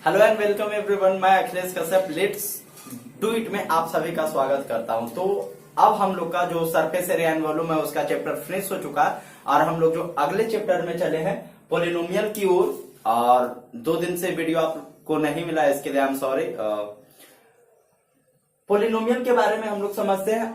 Hello and welcome everyone, मैं Akhilesh Kashyap let's do it में आप सभी का स्वागत करता हूं। तो अब हम लोग का जो सरफेस एरिया एंड वॉल्यूम है उसका चैप्टर फिनिश हो चुका है और हम लोग जो अगले चैप्टर में चले हैं पॉलिनोमियल की ओर। और 2 दिन से वीडियो आपको नहीं मिला, इसके लिए आई एम सॉरी। पॉलिनोमियल के बारे में हम लोग समझते हैं।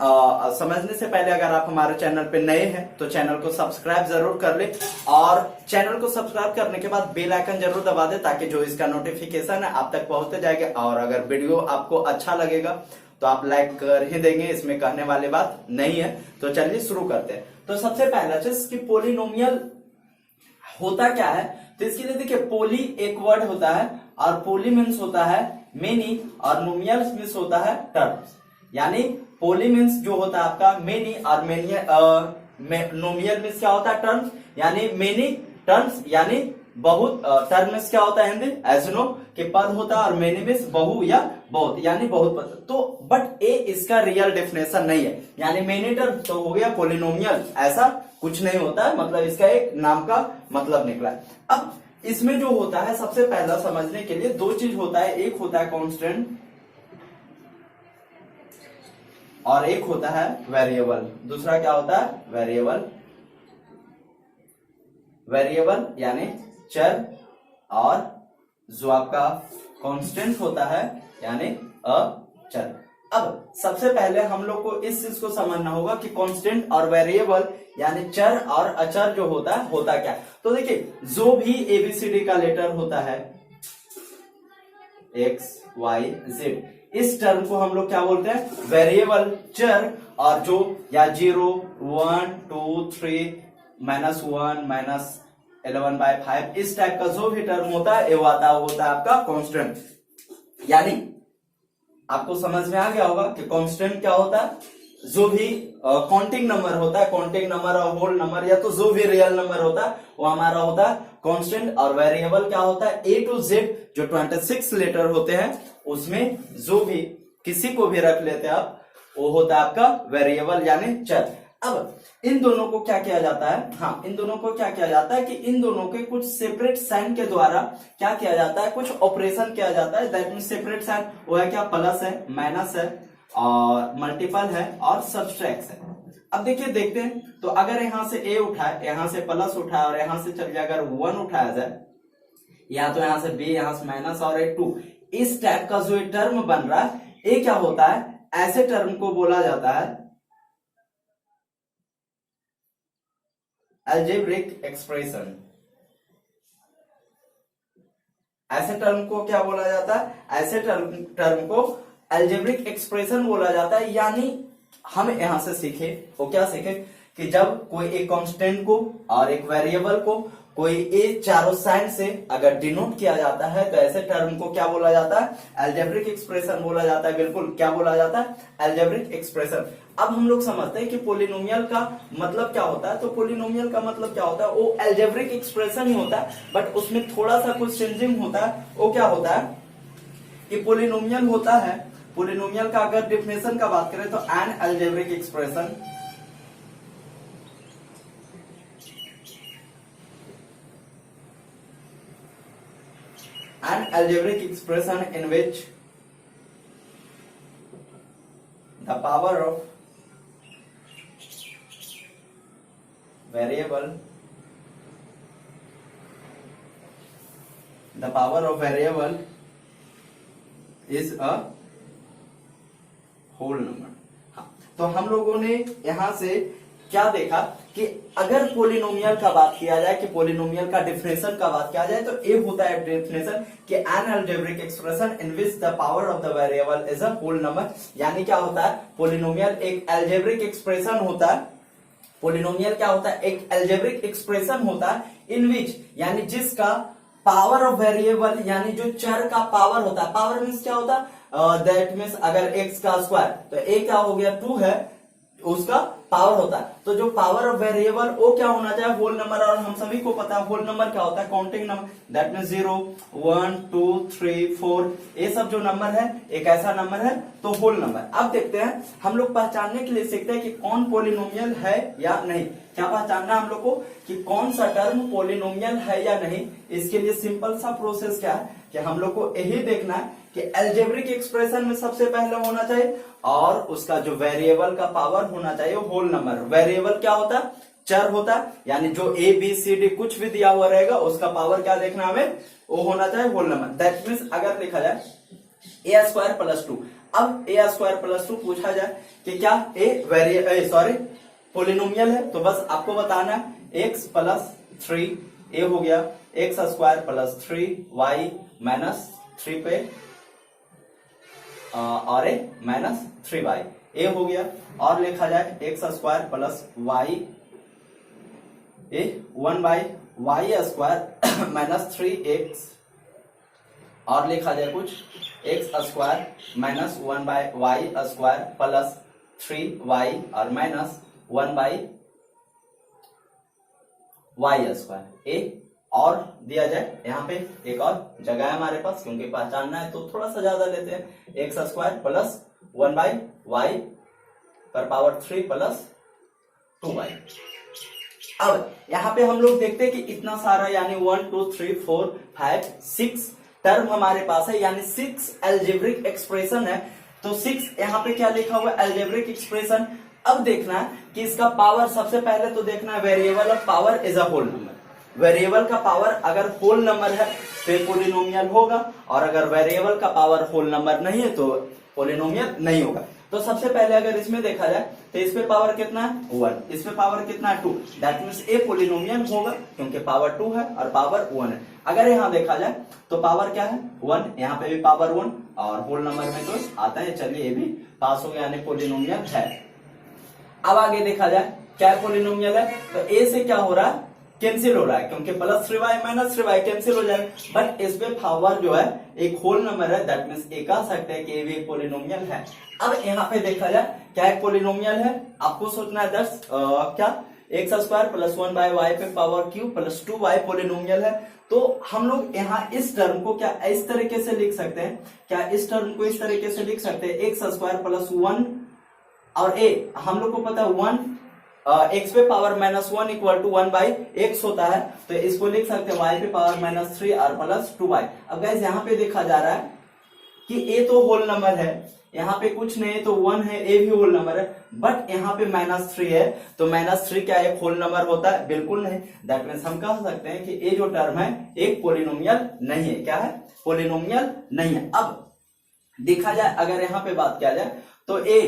समझने से पहले अगर आप हमारे चैनल पे नए हैं तो चैनल को सब्सक्राइब जरूर कर ले और चैनल को सब्सक्राइब करने के बाद बेल आइकन जरूर दबा दे ताकि जो इसका नोटिफिकेशन है आप तक पहुंचते जाएगा। और अगर वीडियो आपको अच्छा लगेगा तो आप लाइक कर ही देंगे, इसमें कहने वाली बात नहीं है। तो चलिए शुरू करते हैं। तो सबसे पहला चीज कि पॉलिनोमियल होता क्या है, तो इसके लिए देखिए पोली एक वर्ड होता है और पोली मीन्स होता है मेनी और नोमियल मीन्स होता है टर्म्स। यानी पोली मीन्स जो होता है आपका मेनी और नोमियल मीन्स क्या होता है टर्म्स, यानी मेनी टर्म्स यानी बहुत। टर्म मीन्स क्या होता है हिंदी एज नो कि पद होता है और मेनी मीन्स बहु या बहुत यानी बहुत पद। तो बट ए इसका रियल डेफिनेशन नहीं है, यानी मेनी टर्म तो हो गया पॉलिनोमियल, ऐसा कुछ नहीं होता है, मतलब इसका एक नाम का मतलब निकला है। अब इसमें जो होता है सबसे पहला समझने के लिए 2 चीज होता है, एक होता है कांस्टेंट और एक होता है वेरिएबल। दूसरा क्या होता है वेरिएबल। वेरिएबल यानी चर और जो आपका कांस्टेंट होता है यानी अचर। अब सबसे पहले हम लोग को इस चीज को समझना होगा कि कांस्टेंट और वेरिएबल यानी चर और अचर जो होता क्या। तो देखिए जो भी एबीसीडी का लेटर होता है एक्स वाई जेड, इस टर्म को हम लोग क्या बोलते हैं वेरिएबल चर। और जो या 0 1 2 3 -1 -11/5 इस टाइप का जो भी टर्म होता है वो होता है आपका कांस्टेंट। यानी आपको समझ में आ गया होगा कि कांस्टेंट क्या होता है, जो भी काउंटिंग नंबर होता है, काउंटिंग नंबर और होल नंबर या तो जो भी रियल नंबर होता है वो हमारा होता है कांस्टेंट। और वेरिएबल क्या होता है ए टू जेड जो 26 लेटर होते हैं उसमें जो भी किसी को भी रख लेते हैं आप, वो होता है आपका वेरिएबल यानी चर। अब इन दोनों को क्या किया जाता है, हाँ इन दोनों को क्या किया जाता है कि इन दोनों के कुछ सेपरेट साइन के द्वारा क्या किया जाता है, कुछ ऑपरेशन किया जाता है। दैट मीन सेपरेट साइन वो है क्या, प्लस है, माइनस है और मल्टीपल है और सब्सट्रैक्ट है। अब देखिए देखते हैं, तो अगर यहां से ए उठाए, यहां से प्लस उठाए और यहां से चलिए अगर 1 उठाया जाए, या तो यहां से बी, यहां से माइनस और 2, इस टाइप का जो टर्म बन रहा है ये क्या होता है, ऐसे टर्म को बोला जाता है अलजेब्रिक एक्सप्रेशन। ऐसे टर्म को क्या बोला जाता है, ऐसे टर्म को अलजेब्रिक एक्सप्रेशन बोला जाता है। यानी हम यहां से सीखे, वो क्या सीखे कि जब कोई एक कांस्टेंट को और एक वेरिएबल को कोई ए चारों साइन से अगर डिनोट किया जाता है तो ऐसे टर्म को क्या बोला जाता है, अलजेब्रिक एक्सप्रेशन बोला जाता है। बिल्कुल क्या बोला जाता है, अलजेब्रिक एक्सप्रेशन। अब हम लोग समझते हैं कि पॉलिनोमियल का मतलब क्या होता है। तो पॉलिनोमियल का मतलब क्या होता है, वो अलजेब्रिक एक्सप्रेशन ही होता है, बट उसमें थोड़ा सा कुछ चेंजिंग होता है। वो क्या होता है कि पॉलिनोमियल होता है, पॉलिनोमियल का अगर डेफिनेशन का बात करें तो N algebraic expression an algebraic expression in which the power of variable is a whole number। हाँ, तो हम लोगों ने यहां से क्या देखा कि अगर पॉलिनोमियल का बात किया जाए, कि पॉलिनोमियल का डेफिनेशन का बात किया जाए, तो ये होता है डेफिनेशन कि an algebraic expression in which the power of the variable is a whole number. यानी क्या होता है, पॉलिनोमियल एक अलजेब्रिक एक्सप्रेशन होता है। पॉलिनोमियल क्या होता है, एक अलजेब्रिक एक्सप्रेशन होता है इन विच यानी जिसका पावर ऑफ वेरिएबल यानी जो चर का पावर होता है। पावर मीन्स क्या होता है, दैट मीन्स अगर एक्स का स्क्वायर तो ए क्या हो गया 2 है, उसका पावर होता है। तो जो पावर ऑफ वेरिएबल वो क्या होना चाहिए, होल नंबर। और हम सभी को पता है होल नंबर क्या होता है, काउंटिंग नंबर, दैट मीन 0 1 2 3 4, ये सब जो नंबर है एक ऐसा नंबर है तो होल नंबर। अब देखते हैं हम लोग पहचानने के लिए सीखते हैं कि कौन पोलिनोमियल है या नहीं। क्या पहचानना हम लोग को कि कौन सा टर्म पोलिनोमियल है या नहीं। इसके लिए सिंपल सा प्रोसेस क्या है कि हम लोग को यही देखना है कि अलजेब्रिक एक्सप्रेशन में सबसे पहले होना चाहिए और उसका जो वेरिएबल का पावर होना चाहिए होल नंबर। वेरिएबल क्या होता है, चर होता है, यानी जो ए बी सी डी कुछ भी दिया हुआ रहेगा उसका पावर क्या देखना हमें, वो होना चाहिए होल नंबर। दैट मीन्स अगर लिखा जाए ए स्क्वायर प्लस 2, अब ए स्क्वायर प्लस 2 पूछा जाए कि क्या ए पोलिनोमियल है, तो बस आपको बताना है x प्लस 3 ए हो गया, x square plus 3 y minus 3 पे और ए माइनस 3 वाई ए हो गया। और लिखा जाए x square plus y a 1 by y square minus 3x, और लिखा जाए कुछ x square minus 1 by y square plus 3 y और minus 1 by y square a. और दिया जाए यहाँ पे एक और जगह है हमारे पास, क्योंकि पहचानना है तो थोड़ा सा ज्यादा लेते हैं, x square plus 1 by y पर पावर 3 प्लस 2 वाई। अब यहाँ पे हम लोग देखते हैं कि इतना सारा यानी 1 2 3 4 5 6 टर्म हमारे पास है, यानी 6 अलजेब्रिक एक्सप्रेशन है। तो 6 यहाँ पे क्या लिखा हुआ है, अलजेब्रिक एक्सप्रेशन। अब देखना है कि इसका पावर, सबसे पहले तो देखना है variable of power is a whole number. Variable का पावर अगर होल नंबर है तो पोलिनोमियल होगा, और अगर वेरिएबल का पावर होल नंबर नहीं है तो पोलिनोमियल नहीं होगा। तो सबसे पहले अगर इसमें देखा जाए तो इस पे पावर कितना है 1, इस पे पावर कितना है 2, दैट मीन्स ए पोलिनोमियल होगा क्योंकि पावर 2 है और पावर 1 है। अगर यहाँ देखा जाए तो पावर क्या है 1, यहाँ पे भी पावर 1 और होल नंबर में तो आता है। चलिए ये भी पास हो गया, यानी पोलिनोमियल है। अब आगे देखा जाए क्या पोलिनोमियल है, तो ए से क्या हो रहा है, कैंसिल हो रहा है, क्योंकि plus 3 y minus 3 y cancel हो जाएगा। बट इस पे पावर जो है एक होल नंबर है, दैट मीन्स ए कह सकते हैं कि ये भी एक पोलिनोमियल है। अब यहाँ पे देखा जाए क्या एक पोलिनोमियल है, आपको सोचना है क्या X square plus 1 by Y पे power Q plus 2 Y polynomial है। तो हम लोग यहाँ इस टर्म को क्या इस तरीके से लिख सकते हैं, क्या इस टर्म को इस तरीके से लिख सकते हैं, एक्स स्क्वायर प्लस 1 और ए हम लोग को पता है 1 एक्स पे power minus 1 equal to 1 by x होता है, तो इसको लिख सकते हैं वाई पे पावर माइनस 3 और प्लस 2 वाई। अब गाइस यहाँ पे देखा जा रहा है कि ए तो होल नंबर है, यहाँ पे कुछ नहीं तो 1 है, ए भी होल नंबर है, बट यहाँ पे माइनस 3 है, तो माइनस 3 क्या एक होल नंबर होता है, बिल्कुल नहीं। दैट मीन्स हम कह सकते हैं कि ए जो टर्म है एक पोलिनोमियल नहीं है। क्या है, पोलिनोमियल नहीं है। अब देखा जाए अगर यहाँ पे बात किया जाए तो ए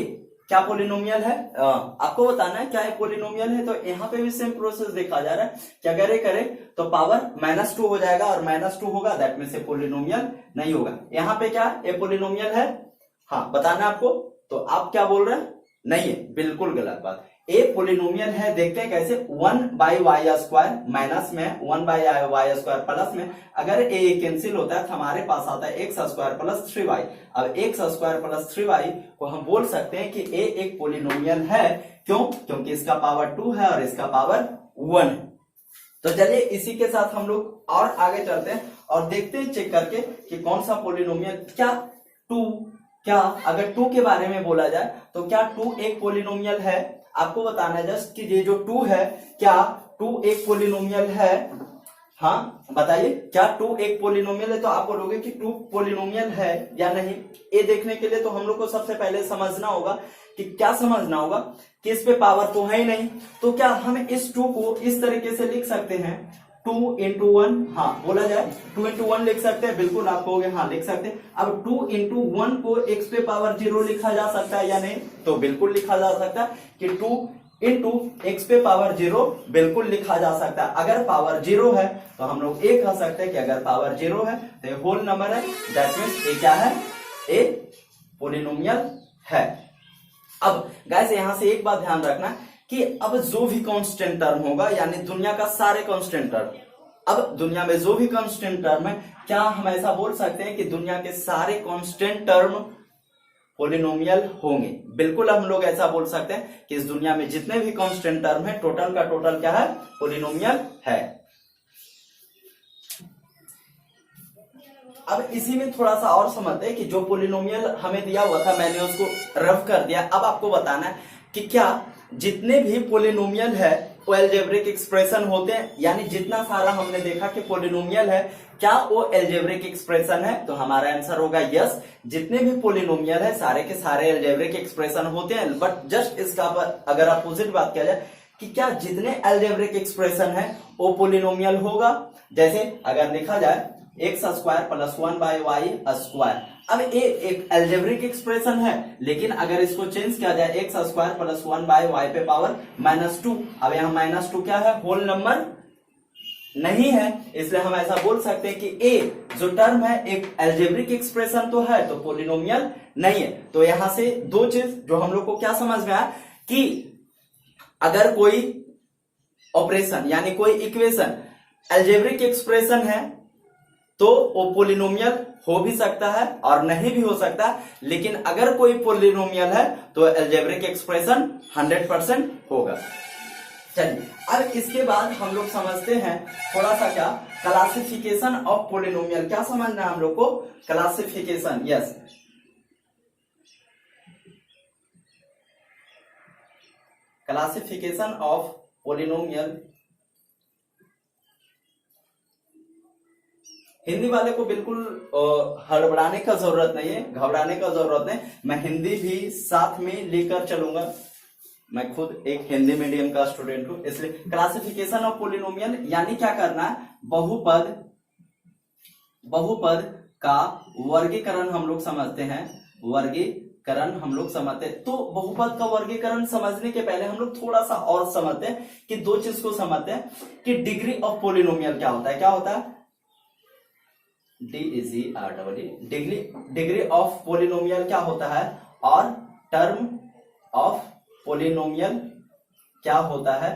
क्या पोलिनोमियल है, आपको बताना है क्या है पोलिनोमियल है। तो यहाँ पे भी सेम प्रोसेस देखा जा रहा है कि अगर ये करे तो पावर माइनस 2 हो जाएगा और माइनस 2 होगा, दैट मीन से पोलिनोमियल नहीं होगा। यहाँ पे क्या ये पोलिनोमियल है, हाँ बताना आपको। तो आप क्या बोल रहे हैं, नहीं है, बिल्कुल गलत बात। ए पोलिनोमियल है, देखते हैं कैसे, 1 बाई वाई स्क्वायर माइनस में 1 बाई वाई स्क्वायर प्लस में, अगर ए कैंसिल होता है तो हमारे पास आता है एक्स स्क्वायर प्लस 3 वाई। अब एक्स स्क्वायर प्लस 3 वाई को हम बोल सकते हैं कि ए एक पोलिनोमियल है। क्यों, क्योंकि इसका पावर 2 है और इसका पावर 1 है। तो चलिए इसी के साथ हम लोग और आगे चलते हैं और देखते हैं चेक करके कि कौन सा पोलिनोमियल, क्या 2, क्या अगर 2 के बारे में बोला जाए तो क्या 2 एक पोलिनोमियल है। आपको बताना है जस्ट कि ये जो 2 है, क्या 2 एक पोलिनोमियल है, हाँ बताइए क्या 2 एक पोलिनोमियल है। तो आप बोलोगे कि 2 पोलिनोमियल है या नहीं। ये देखने के लिए तो हम लोग को सबसे पहले समझना होगा कि क्या समझना होगा कि इस पे पावर तो है ही नहीं, तो क्या हम इस 2 को इस तरीके से लिख सकते हैं 2 इंटू 1, हाँ बोला जाए 2 इंटू 1 लिख सकते हैं, बिल्कुल आप कहोगे हाँ लिख सकते हैं। अब 2 इंटू 1 को x पे पावर 0 लिखा जा सकता है या नहीं, तो बिल्कुल लिखा जा सकता है कि 2 इंटू x पे पावर 0 बिल्कुल लिखा जा सकता है। अगर पावर 0 है तो हम लोग ये कह सकते हैं कि अगर पावर 0 है तो ये होल नंबर है, दैट मीन्स ये क्या है, ए पोलिनोमियल है। अब गाइस यहां से एक बात ध्यान रखना कि अब जो भी कांस्टेंट टर्म होगा, यानी दुनिया का सारे कांस्टेंट टर्म, अब दुनिया में जो भी कांस्टेंट टर्म है, क्या हम ऐसा बोल सकते हैं कि दुनिया के सारे कांस्टेंट टर्म पोलिनोमियल होंगे। बिल्कुल हम लोग ऐसा बोल सकते हैं कि इस दुनिया में जितने भी कांस्टेंट टर्म है टोटल का टोटल क्या है, पोलिनोमियल है। अब इसी में थोड़ा सा और समझते हैं कि जो पोलिनोमियल हमें दिया हुआ था मैंने उसको रफ कर दिया। अब आपको बताना है कि क्या जितने भी पोलिनोमियल है वो एल्जेब्रिक एक्सप्रेशन होते हैं, यानी जितना सारा हमने देखा कि पोलिनोमियल है क्या वो एल्जेब्रिक एक्सप्रेशन है, तो हमारा आंसर होगा यस। जितने भी पोलिनोमियल है सारे के सारे एल्जेब्रिक एक्सप्रेशन होते हैं। बट जस्ट इसका अगर अपोजिट बात किया जाए कि क्या जितने एल्जेब्रिक एक्सप्रेशन है वो पोलिनोमियल होगा। जैसे अगर लिखा जाए x square plus 1 by y square, अब ये एक एल्जेब्रिक एक्सप्रेशन है, लेकिन अगर इसको चेंज किया जाए x square plus 1 by Y पे पावर -2, अब यहाँ -2 क्या है, होल नंबर नहीं है, इसलिए हम ऐसा बोल सकते हैं कि ए जो टर्म है एक एल्जेब्रिक एक्सप्रेशन तो है तो पोलिनोमियल नहीं है। तो यहां से दो चीज जो हम लोग को क्या समझ में आया कि अगर कोई ऑपरेशन यानी कोई इक्वेशन एल्जेब्रिक एक्सप्रेशन है तो वो पोलिनोमियल हो भी सकता है और नहीं भी हो सकता, लेकिन अगर कोई पोलिनोमियल है तो एल्जेब्रिक एक्सप्रेशन 100% होगा। चलिए अब इसके बाद हम लोग समझते हैं थोड़ा सा क्या क्लासिफिकेशन ऑफ पोलिनोमियल। क्या समझना है हम लोग को, classification. Yes, classification of polynomial. Hindi वाले को बिल्कुल हड़बड़ाने का जरूरत नहीं है, घबराने का जरूरत नहीं, मैं हिंदी भी साथ में लेकर चलूंगा। मैं खुद एक हिंदी मीडियम का स्टूडेंट हूं, इसलिए क्लासिफिकेशन ऑफ पोलिनोमियल यानी क्या करना है, बहुपद का वर्गीकरण हम लोग समझते हैं, वर्गीकरण हम लोग समझते हैं। तो बहुपद का वर्गीकरण समझने के पहले हम लोग थोड़ा सा और समझते हैं कि दो चीज को समझते हैं कि डिग्री ऑफ पोलिनोमियल क्या होता है। क्या होता है, डिग्री ऑफ पोलिनोमियल क्या होता है और टर्म ऑफ पोलिनोमियल क्या होता है।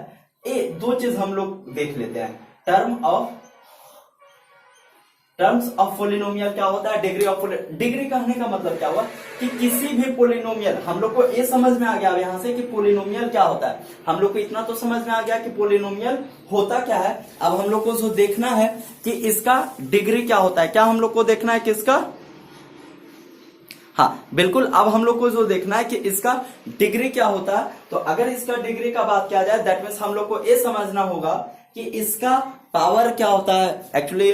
ये दो चीज हम लोग देख लेते हैं। टर्म्स ऑफ पोलिनोमियल क्या होता है, डिग्री ऑफ डिग्री कहने का मतलब क्या हुआ कि किसी भी पोलिनोमियल, हम लोग को ये समझ में आ गया यहां से कि पोलिनोमियल क्या होता है। हम लोग को इतना तो समझ में आ गया कि पोलिनोमियल होता क्या है। अब हम लोग को जो देखना है कि इसका डिग्री क्या होता है। क्या हम लोग को देखना है कि इसका, हाँ बिल्कुल, अब हम लोग को जो देखना है कि इसका डिग्री क्या होता है। तो अगर इसका डिग्री का बात किया जाए दैट मीन्स हम लोग को ये समझना होगा कि इसका पावर क्या होता है। एक्चुअली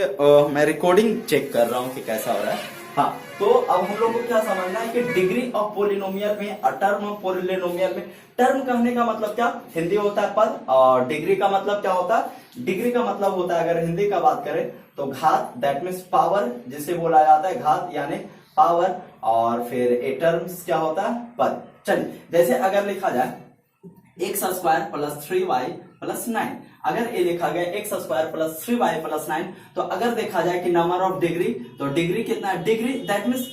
मैं रिकॉर्डिंग चेक कर रहा हूं कि कैसा हो रहा है। हाँ, तो अब हम लोग को क्या समझना है कि डिग्री ऑफ पोलिनोमियल में और टर्म ऑफ पोलिनोमियल में, टर्म कहने का मतलब क्या, हिंदी होता है पद, और डिग्री का मतलब क्या होता है, डिग्री का मतलब होता है अगर हिंदी का बात करें तो घात, दैट मीन्स पावर जिसे बोला जाता है, घात यानी पावर, और फिर ए टर्म्स क्या होता है, पद। चलिए जैसे अगर लिखा जाए x square plus 3y plus 9, अगर ये लिखा गया x square plus 3y plus 9, तो अगर देखा जाए कि नंबर ऑफ डिग्री, तो डिग्री कितना है, डिग्री दैट मीन्स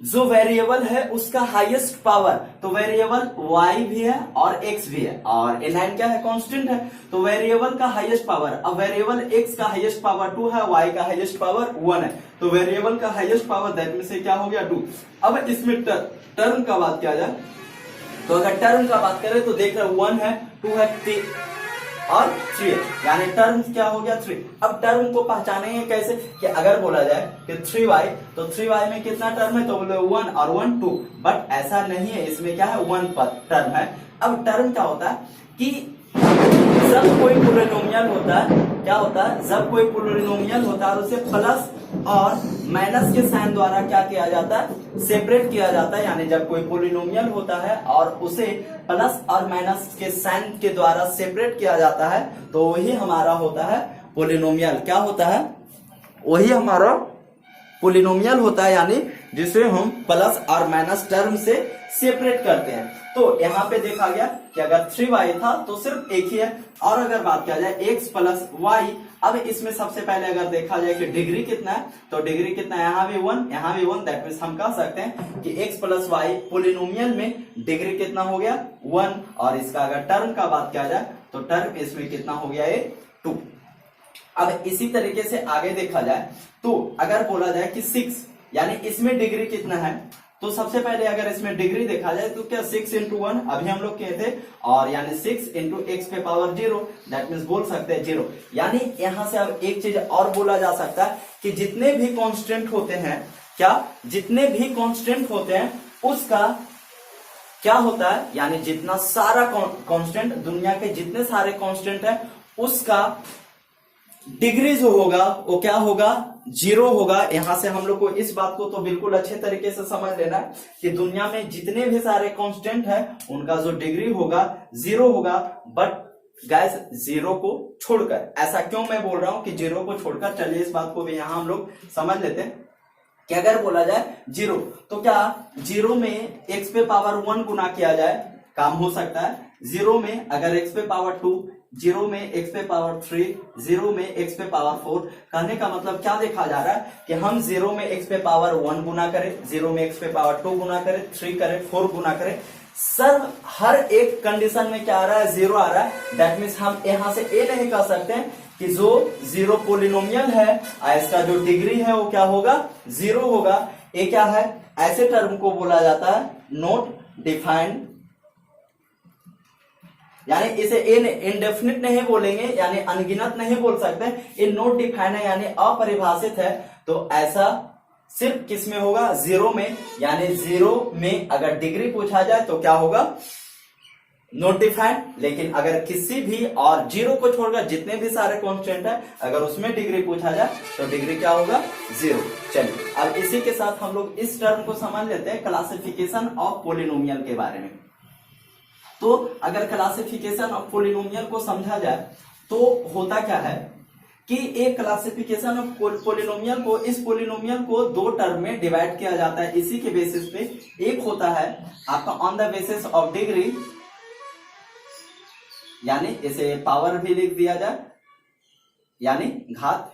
जो वेरिएबल है उसका हाईएस्ट पावर, तो वेरिएबल y भी है और x भी है, और ये 9 क्या है, कांस्टेंट है, तो वेरिएबल का हाईएस्ट पावर, अब वेरिएबल x का हाईएस्ट पावर 2 है, y का हाईएस्ट पावर 1 है, तो वेरिएबल का हाईएस्ट पावर दैट मीन्स क्या हो गया 2। अब इसमें टर्म का बात किया जाए तो अगर टर्म का बात करें तो देख रहे 1 है, 2 है, 3 और 3 है, यानी टर्म क्या हो गया 3। अब टर्म को पहचानेंगे कैसे कि अगर बोला जाए कि 3y, तो 3y में कितना टर्म है, तो बोले 1 और 1 2, बट ऐसा नहीं है, इसमें क्या है 1 टर्म है। अब टर्म क्या होता है कि जब कोई पोलिनोमियल होता है, क्या होता है, जब कोई पोलिनोमियल होता है उसे प्लस और माइनस के साइन द्वारा क्या किया जाता है, सेपरेट किया जाता है। यानी जब कोई पोलिनोमियल होता है और उसे प्लस और माइनस के साइन के द्वारा सेपरेट किया जाता है तो वही हमारा होता है पोलिनोमियल। क्या होता है, वही हमारा पोलिनोमियल होता है, यानी जिसे हम प्लस और माइनस टर्म से सेपरेट करते हैं। तो यहाँ पे देखा गया कि अगर 3y था तो सिर्फ एक ही है, और अगर बात किया जाए x प्लस y, अब इसमें सबसे पहले अगर देखा जाए कि डिग्री कितना है, तो डिग्री कितना है, यहाँ भी 1, यहाँ भी 1, दैट मीन्स हम कह सकते हैं कि x प्लस y पोलिनोमियल में डिग्री कितना हो गया 1, और इसका अगर टर्म का बात किया जाए तो टर्म इसमें कितना हो गया 2। अब इसी तरीके से आगे देखा जाए तो अगर बोला जाए कि 6, यानी इसमें डिग्री कितना है, तो सबसे पहले अगर इसमें डिग्री देखा जाए तो क्या 6 इंटू 1 अभी हम लोग कहे थे, और यानी 6 इंटू एक्स पे पावर 0, दैट मीन्स बोल सकते हैं 0। यानी यहां से अब एक चीज और बोला जा सकता है कि जितने भी कांस्टेंट होते हैं, क्या जितने भी कांस्टेंट होते हैं उसका क्या होता है, यानी जितना सारा कांस्टेंट, दुनिया के जितने सारे कांस्टेंट है उसका डिग्री जो होगा वो क्या होगा, 0 होगा। यहां से हम लोग को इस बात को तो बिल्कुल अच्छे तरीके से समझ लेना है कि दुनिया में जितने भी सारे कांस्टेंट है उनका जो डिग्री होगा 0 होगा। बट गाइस 0 को छोड़कर, ऐसा क्यों मैं बोल रहा हूं कि 0 को छोड़कर, चलिए इस बात को भी यहां हम लोग समझ लेते हैं कि अगर बोला जाए 0 तो क्या 0 में x पे पावर 1 गुना किया जाए, काम हो सकता है। 0 में अगर x पे पावर 2, 0 में x पे पावर 3, 0 में x पे पावर 4, कहने का मतलब क्या देखा जा रहा है कि हम 0 में x पे पावर 1 गुना करें, 0 में x पे पावर 2 गुना करें, 3 करें, 4 गुना करें, सर हर एक कंडीशन में क्या आ रहा है, 0 आ रहा है। दैट मीन्स हम यहां से ये नहीं कह सकते हैं कि जो 0 पोलिनोमियल है इसका जो डिग्री है वो क्या होगा, 0 होगा। ये क्या है, ऐसे टर्म को बोला जाता है नॉट डिफाइंड, यानी इसे इनडेफिनिट नहीं बोलेंगे, यानी अनगिनत नहीं बोल सकते, ये नॉट डिफाइंड है यानी अपरिभाषित है। तो ऐसा सिर्फ किस में होगा, 0 में। यानी 0 में अगर डिग्री पूछा जाए तो क्या होगा, नॉट डिफाइंड। लेकिन अगर किसी भी और 0 को छोड़कर जितने भी सारे कांस्टेंट है अगर उसमें डिग्री पूछा जाए तो डिग्री क्या होगा, 0। चलिए अब इसी के साथ हम लोग इस टर्म को समझ लेते हैं, क्लासिफिकेशन ऑफ पोलिनोमियल के बारे में। तो अगर क्लासिफिकेशन ऑफ पोलिनोमियल को समझा जाए तो होता क्या है कि एक क्लासिफिकेशन ऑफ पोलिनोमियल को, इस पोलिनोमियल को 2 टर्म में डिवाइड किया जाता है इसी के बेसिस पे। एक होता है आपका on the basis of degree, यानी इसे पावर भी लिख दिया जाए, यानी घात।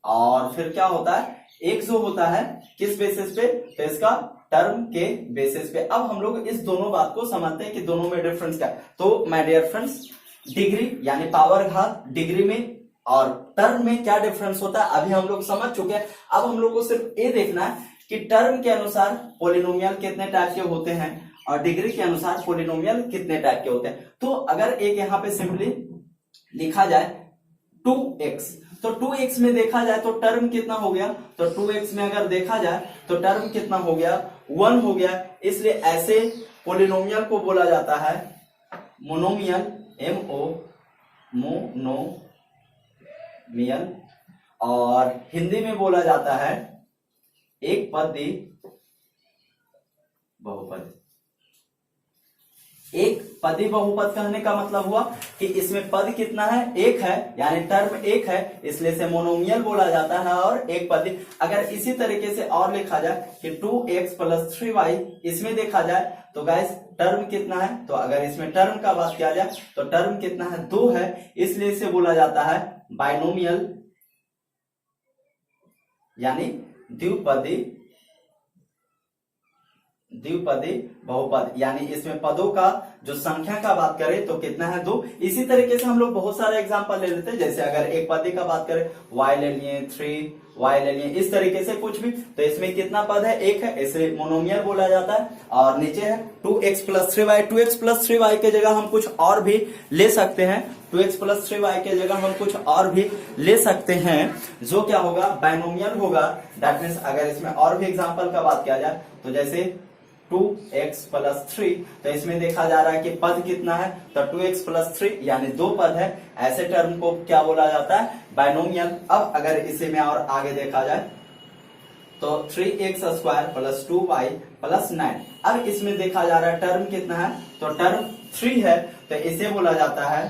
और फिर क्या होता है, एक जो होता है किस बेसिस पे, तो इसका टर्म के बेसिस पे। अब हम लोग इस दोनों बात को समझते हैं कि दोनों में डिफरेंस क्या है। तो माय डियर फ्रेंड्स, डिग्री यानी पावर घात, डिग्री में और टर्म में क्या डिफरेंस होता है अभी हम लोग समझ चुके हैं। अब हम लोग को सिर्फ ये देखना है कि टर्म के अनुसार पोलिनोमियल कितने टाइप के होते हैं और डिग्री के अनुसार पोलिनोमियल कितने टाइप के होते हैं। तो अगर एक यहाँ पे सिंपली लिखा जाए 2x, तो 2x में देखा जाए तो टर्म कितना हो गया, तो 2x में अगर देखा जाए तो टर्म कितना हो गया, 1 हो गया। इसलिए ऐसे पोलिनोमियल को बोला जाता है मोनोमियल, मोनोमियल, और हिंदी में बोला जाता है एक पदी बहुपद। एक पदी बहुपद कहने का मतलब हुआ कि इसमें पद कितना है, एक है, यानी टर्म एक है, इसलिए से मोनोमियल बोला जाता है और एक पदी। अगर इसी तरीके से और लिखा जाए कि 2x + 3y, इसमें देखा जाए तो गाइस टर्म कितना है, तो अगर इसमें टर्म का बात किया जाए तो टर्म कितना है, 2 है, इसलिए इसे बोला जाता है बाइनोमियल, यानी द्विपदी बहुपद। यानी इसमें पदों का जो संख्या का बात करें तो कितना है, 2। इसी तरीके से हम लोग बहुत सारे एग्जांपल ले लेते हैं, जैसे अगर एक पदी का बात करें, y ले लिए, 3y ले लिए, इस तरीके से कुछ भी, तो इसमें कितना पद है, एक है, इसे मोनोमियल बोला जाता है। और नीचे है 2x + 3y, 2x + 3y के जगह हम कुछ और भी ले सकते हैं, 2x + 3y के जगह हम कुछ और भी ले सकते हैं, जो क्या होगा, बाइनोमियल होगा। दैट मीन्स अगर इसमें और भी एग्जांपल का बात किया जाए तो जैसे 2x + 3, तो इसमें देखा जा रहा है कि पद कितना है, तो 2x + 3 यानी 2 पद है। ऐसे टर्म को क्या बोला जाता है, बाइनोमियल। अब अगर इसे में और आगे देखा जाए तो 3x² + 2y + 9, अब इसमें देखा जा रहा है टर्म कितना है, तो टर्म 3 है, तो इसे बोला जाता है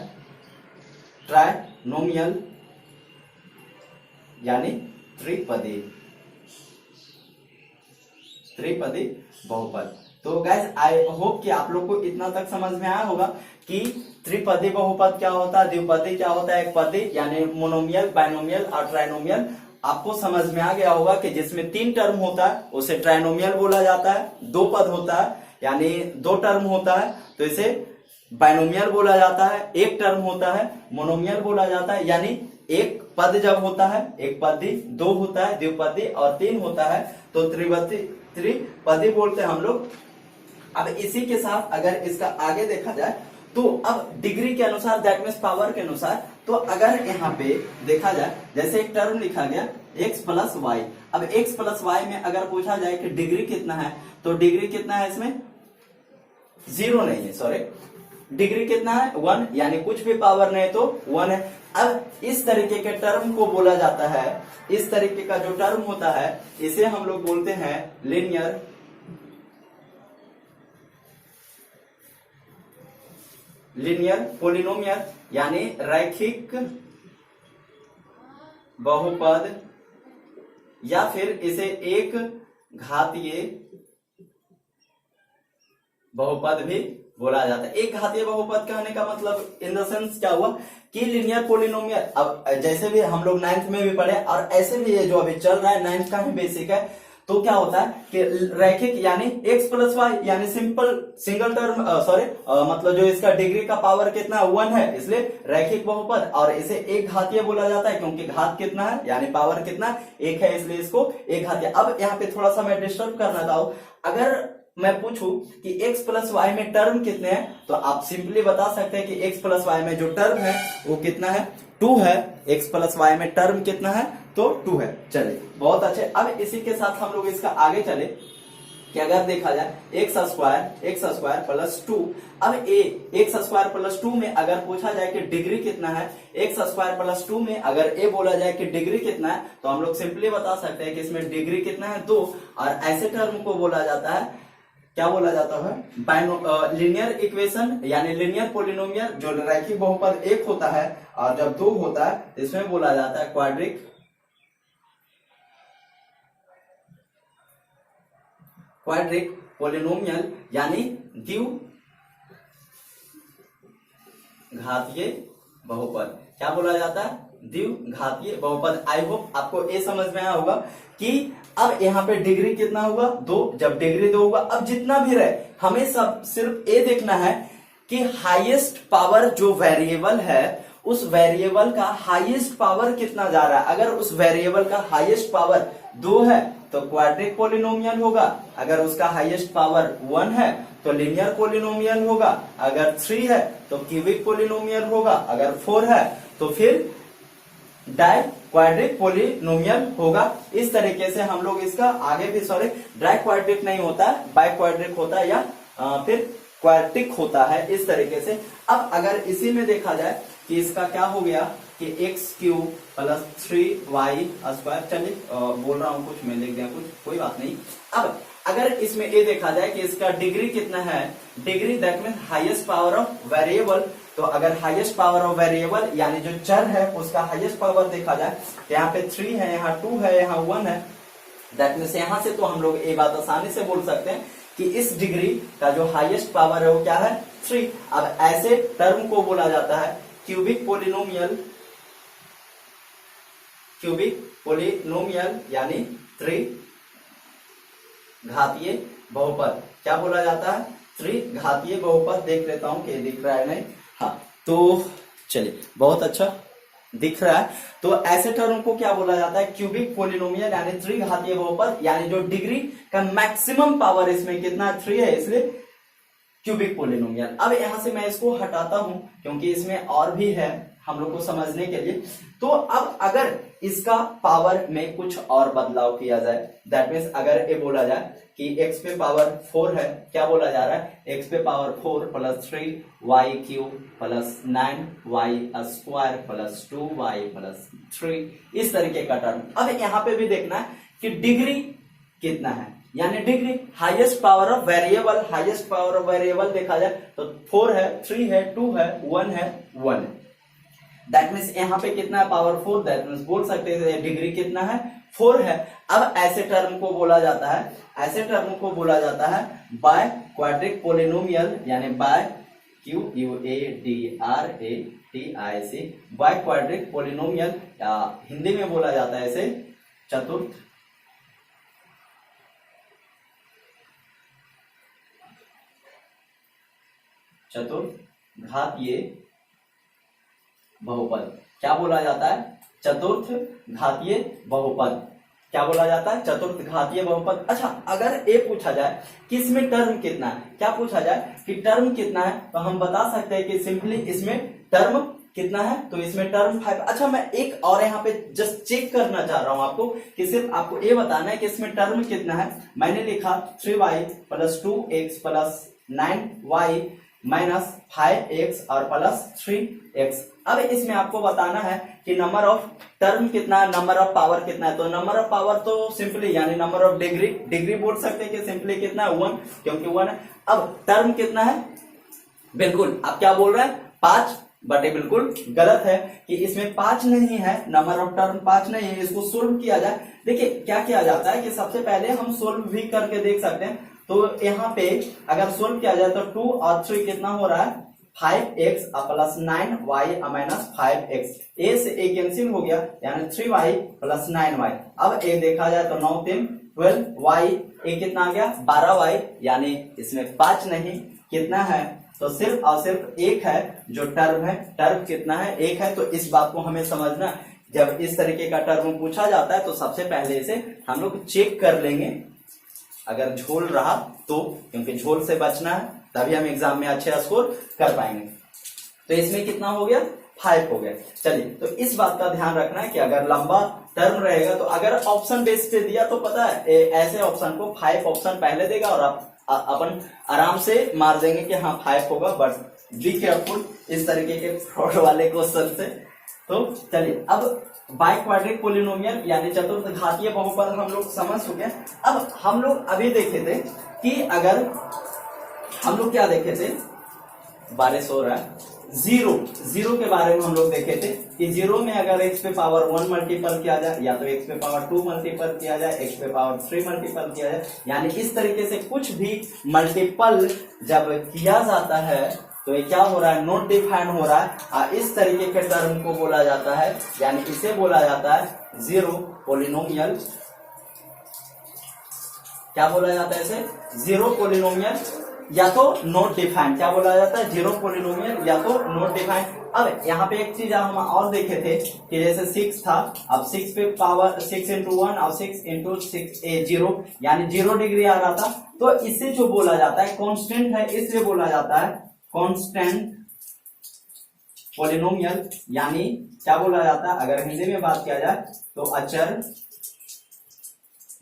ट्राइनोमियल, यानी त्रिपदी बहुपद। तो गाइस आई होप कि आप लोग को इतना तक समझ में आया होगा कि त्रिपदी बहुपद क्या होता है, द्विपदी क्या होता है, एक पदी यानी मोनोमियल, बाइनोमियल और ट्राइनोमियल। आपको समझ में आ गया होगा कि जिसमें 3 टर्म होता है उसे ट्राइनोमियल बोला जाता है, 2 पद होता है यानी 2 टर्म होता है तो इसे बाइनोमियल बोला जाता है, 1 टर्म होता है मोनोमियल बोला जाता है, यानी एक पद जब होता है, एक पदी, 2 होता है द्विपदी और 3 होता है तो त्रिपदी त्रिपदी बोलते हैं हम लोग। अब इसी के साथ अगर इसका आगे देखा जाए तो अब डिग्री के अनुसार दैट मीन्स पावर के अनुसार, तो अगर यहाँ पे देखा जाए जैसे एक टर्म लिखा गया x प्लस वाई, अब x प्लस वाई में अगर पूछा जाए कि डिग्री कितना है, तो डिग्री कितना है इसमें, जीरो नहीं है, सॉरी, डिग्री कितना है 1, यानी कुछ भी पावर नहीं तो 1 है। अब इस तरीके के टर्म को बोला जाता है, इस तरीके का जो टर्म होता है इसे हम लोग बोलते हैं लीनियर पोलिनोमियल, यानी रैखिक बहुपद, या फिर इसे एक घातीय बहुपद भी बोला जाता है। एक घातीय बहुपद कहने का मतलब इन द सेंस क्या हुआ कि लीनियर पोलिनोमियल, अब जैसे भी हम लोग 9th में भी पढ़े और ऐसे भी ये जो अभी चल रहा है 9th का ही बेसिक है, तो क्या होता है कि रैखिक यानी x प्लस वाई, यानी सिंगल टर्म, सॉरी मतलब जो इसका डिग्री का पावर कितना 1 है, इसलिए रैखिक बहुपद, और इसे एक घातीय बोला जाता है क्योंकि घात कितना है यानी पावर कितना 1 है, इसलिए इसको एक घातीय। अब यहाँ पे थोड़ा सा मैं डिस्टर्ब करना चाहूँ, अगर मैं पूछूं कि x प्लस वाई में टर्म कितने हैं, तो आप सिंपली बता सकते हैं कि x प्लस वाई में जो टर्म है वो कितना है, 2 है। x प्लस वाई में टर्म कितना है, तो 2 है। चलिए बहुत अच्छे। अब इसी के साथ हम लोग इसका आगे चले कि अगर देखा जाए एक्स स्क्वायर प्लस 2, अब एक्स स्क्वायर प्लस 2 में अगर पूछा जाए कि डिग्री कितना है, एक्स स्क्वायर प्लस 2 में अगर ए बोला जाए कि डिग्री कितना है, तो हम लोग सिंपली बता सकते हैं कि इसमें डिग्री कितना है 2, और ऐसे टर्म को बोला जाता है, क्या बोला जाता है, लीनियर इक्वेशन, यानी लीनियर पोलिनोमियल, जो रैखिक बहुपद एक होता है और जब 2 होता है इसमें बोला जाता है क्वाड्रिक पोलिनोमियल, यानी द्विघातीय बहुपद। क्या बोला जाता है, द्विघातीय बहुपद। आई होप आपको ये समझ में आया होगा कि अब यहाँ पे डिग्री कितना होगा 2, जब डिग्री 2 होगा, अब जितना भी रहे हमें सब सिर्फ ये देखना है कि हाईएस्ट पावर जो वेरिएबल है उस वेरिएबल का हाईएस्ट पावर कितना जा रहा है। अगर उस वेरिएबल का हाईएस्ट पावर 2 है तो क्वाड्रिक पोलिनोमियल होगा, अगर उसका हाईएस्ट पावर 1 है तो लीनियर पोलिनोमियल होगा, अगर 3 है तो क्यूबिक पोलिनोमियल होगा, अगर 4 है तो फिर डाई क्वाड्रिक पोलिनोमियल होगा। इस तरीके से हम लोग इसका आगे भी, सॉरी डाई क्वाड्रिक नहीं होता है, बाई क्वाड्रिक होता है, या फिर क्वाड्रिक होता है, इस तरीके से। अब अगर इसी में देखा जाए कि इसका क्या हो गया कि x cube plus 3y square, चलिए बोल रहा हूं कुछ, मैं लिख दिया कुछ, कोई बात नहीं। अब अगर इसमें ये देखा जाए कि इसका डिग्री कितना है, degree that mean highest power of variable, तो अगर हाईएस्ट पावर ऑफ वेरिएबल यानी जो चर है उसका हाईएस्ट पावर देखा जाए, यहाँ पे 3 है, यहाँ 2 है, यहाँ 1 है, दैट मीन्स यहाँ से तो हम लोग ये बात आसानी से बोल सकते हैं कि इस डिग्री का जो हाईएस्ट पावर है वो क्या है 3। अब ऐसे टर्म को बोला जाता है क्यूबिक पोलिनोमियल, यानी त्रिघातीय बहुपद। क्या बोला जाता है, त्रिघातीय बहुपद। देख लेता हूं कि दिख रहा है नहीं, हाँ तो चलिए बहुत अच्छा दिख रहा है। तो ऐसे टर्म को क्या बोला जाता है, क्यूबिक पोलिनोमियल, यानी त्रिघातीय बहुपद, यानी जो डिग्री का मैक्सिमम पावर इसमें कितना 3 है, इसलिए क्यूबिक पोलिनोमियल। अब यहां से मैं इसको हटाता हूं क्योंकि इसमें और भी है हम लोग को समझने के लिए। तो अब अगर इसका पावर में कुछ और बदलाव किया जाए, दैट मीन्स अगर ये बोला जाए कि x पे पावर 4 है, क्या बोला जा रहा है, x पे power 4 plus 3y cube plus 9y square plus 2y plus 3, इस तरीके का टर्म। अब यहाँ पे भी देखना है कि डिग्री कितना है, यानी degree highest power of variable, highest power of variable देखा जाए तो 4 है, 3 है, 2 है, 1 है, 1 है। दैट मीन्स यहाँ पे कितना है, पावर 4, दैट मीन्स बोल सकते हैं डिग्री कितना है 4 है। अब ऐसे टर्म को बोला जाता है, ऐसे टर्म को बोला जाता है बाय क्वाड्रिक पोलिनोमियल, यानी bi QUADRATIC, biquadratic polynomial, Hindi में बोला जाता है इसे चतुर्घातीय बहुपद। क्या बोला जाता है, चतुर्थ घातीय बहुपद। क्या बोला जाता है, चतुर्थ घातीय बहुपद। अच्छा, अगर ये पूछा जाए कि इसमें टर्म कितना है, क्या पूछा जाए कि टर्म कितना है, तो हम बता सकते हैं कि सिंपली इसमें टर्म कितना है, तो इसमें टर्म 5। अच्छा, मैं एक और यहाँ पे जस्ट चेक करना चाह रहा हूं आपको कि सिर्फ आपको ये बताना है कि इसमें टर्म कितना है। मैंने लिखा 3y plus 2x plus 9y minus 5x और प्लस 3x। अब इसमें आपको बताना है कि नंबर ऑफ टर्म कितना है, नंबर ऑफ पावर कितना है। तो नंबर ऑफ पावर तो सिंपली यानी नंबर ऑफ डिग्री बोल सकते हैं कि सिंपली कितना है 1, क्योंकि 1 है। अब टर्म कितना है, बिल्कुल आप क्या बोल रहे हैं 5, बट ये बिल्कुल गलत है कि इसमें 5 नहीं है, नंबर ऑफ टर्म 5 नहीं है। इसको सोल्व किया जाए, देखिए क्या किया जाता है कि सबसे पहले हम सोल्व भी करके देख सकते हैं। तो यहाँ पे अगर सोल्व किया जाए तो 2 और 3 कितना हो रहा है 5x plus 9y minus 5x, a से a कैंसिल हो गया यानी 3y प्लस 9y। अब a देखा जाए तो 9 3 12y, a कितना आ गया 12y, यानी इसमें 5 नहीं, कितना है तो सिर्फ और सिर्फ एक है जो टर्म है। टर्म कितना है, एक है। तो इस बात को हमें समझना, जब इस तरीके का टर्म पूछा जाता है तो सबसे पहले इसे हम लोग चेक कर लेंगे, अगर झोल रहा तो, क्योंकि झोल से बचना है, तभी हम एग्जाम में अच्छे स्कोर कर पाएंगे। तो इसमें कितना हो गया 5 हो गया। चलिए, तो इस बात का ध्यान रखना है कि अगर लंबा टर्म रहेगा तो अगर ऑप्शन बेस पे दिया तो पता है ऐसे ऑप्शन को 5 ऑप्शन पहले देगा और अपन आराम से मार देंगे कि हाँ 5 होगा। बट बी केयरफुल इस तरीके के फ्रॉड वाले क्वेश्चन से। तो चलिए, अब बाइक्वाड्रिक पोलिनोमियल यानी चतुर्थ घातीय बहुपद हम लोग समझ चुके हैं। अब हम लोग अभी देखे थे कि अगर हम लोग क्या देखे थे, बारिश हो रहा है, जीरो के बारे में हम लोग देखे थे कि जीरो में अगर x पे पावर 1 मल्टीपल किया जाए या तो x पे पावर 2 मल्टीपल किया जाए, x पे पावर 3 मल्टीपल किया जाए, यानी इस तरीके से कुछ भी मल्टीपल जब किया जाता है तो ये क्या हो रहा है, नॉट डिफाइन हो रहा है। और इस तरीके के टर्म को बोला जाता है, यानी इसे बोला जाता है जीरो पोलिनोमियल। क्या बोला जाता है इसे, जीरो पोलिनोमियल या तो नॉट डिफाइंड। क्या बोला जाता है, जीरो पोलिनोमियल या तो नॉट डिफाइंड। अब यहाँ पे एक चीज हम और देखे थे कि जैसे 6 था, अब 6 पे पावर 6 इंटू 1 और 6 इंटू 6 0, यानी 0 डिग्री आ रहा था। तो इसे जो बोला जाता है कांस्टेंट है, इसलिए बोला जाता है कांस्टेंट पोलिनोमियल, यानी क्या बोला जाता है, अगर हिंदी में बात किया जाए तो अचर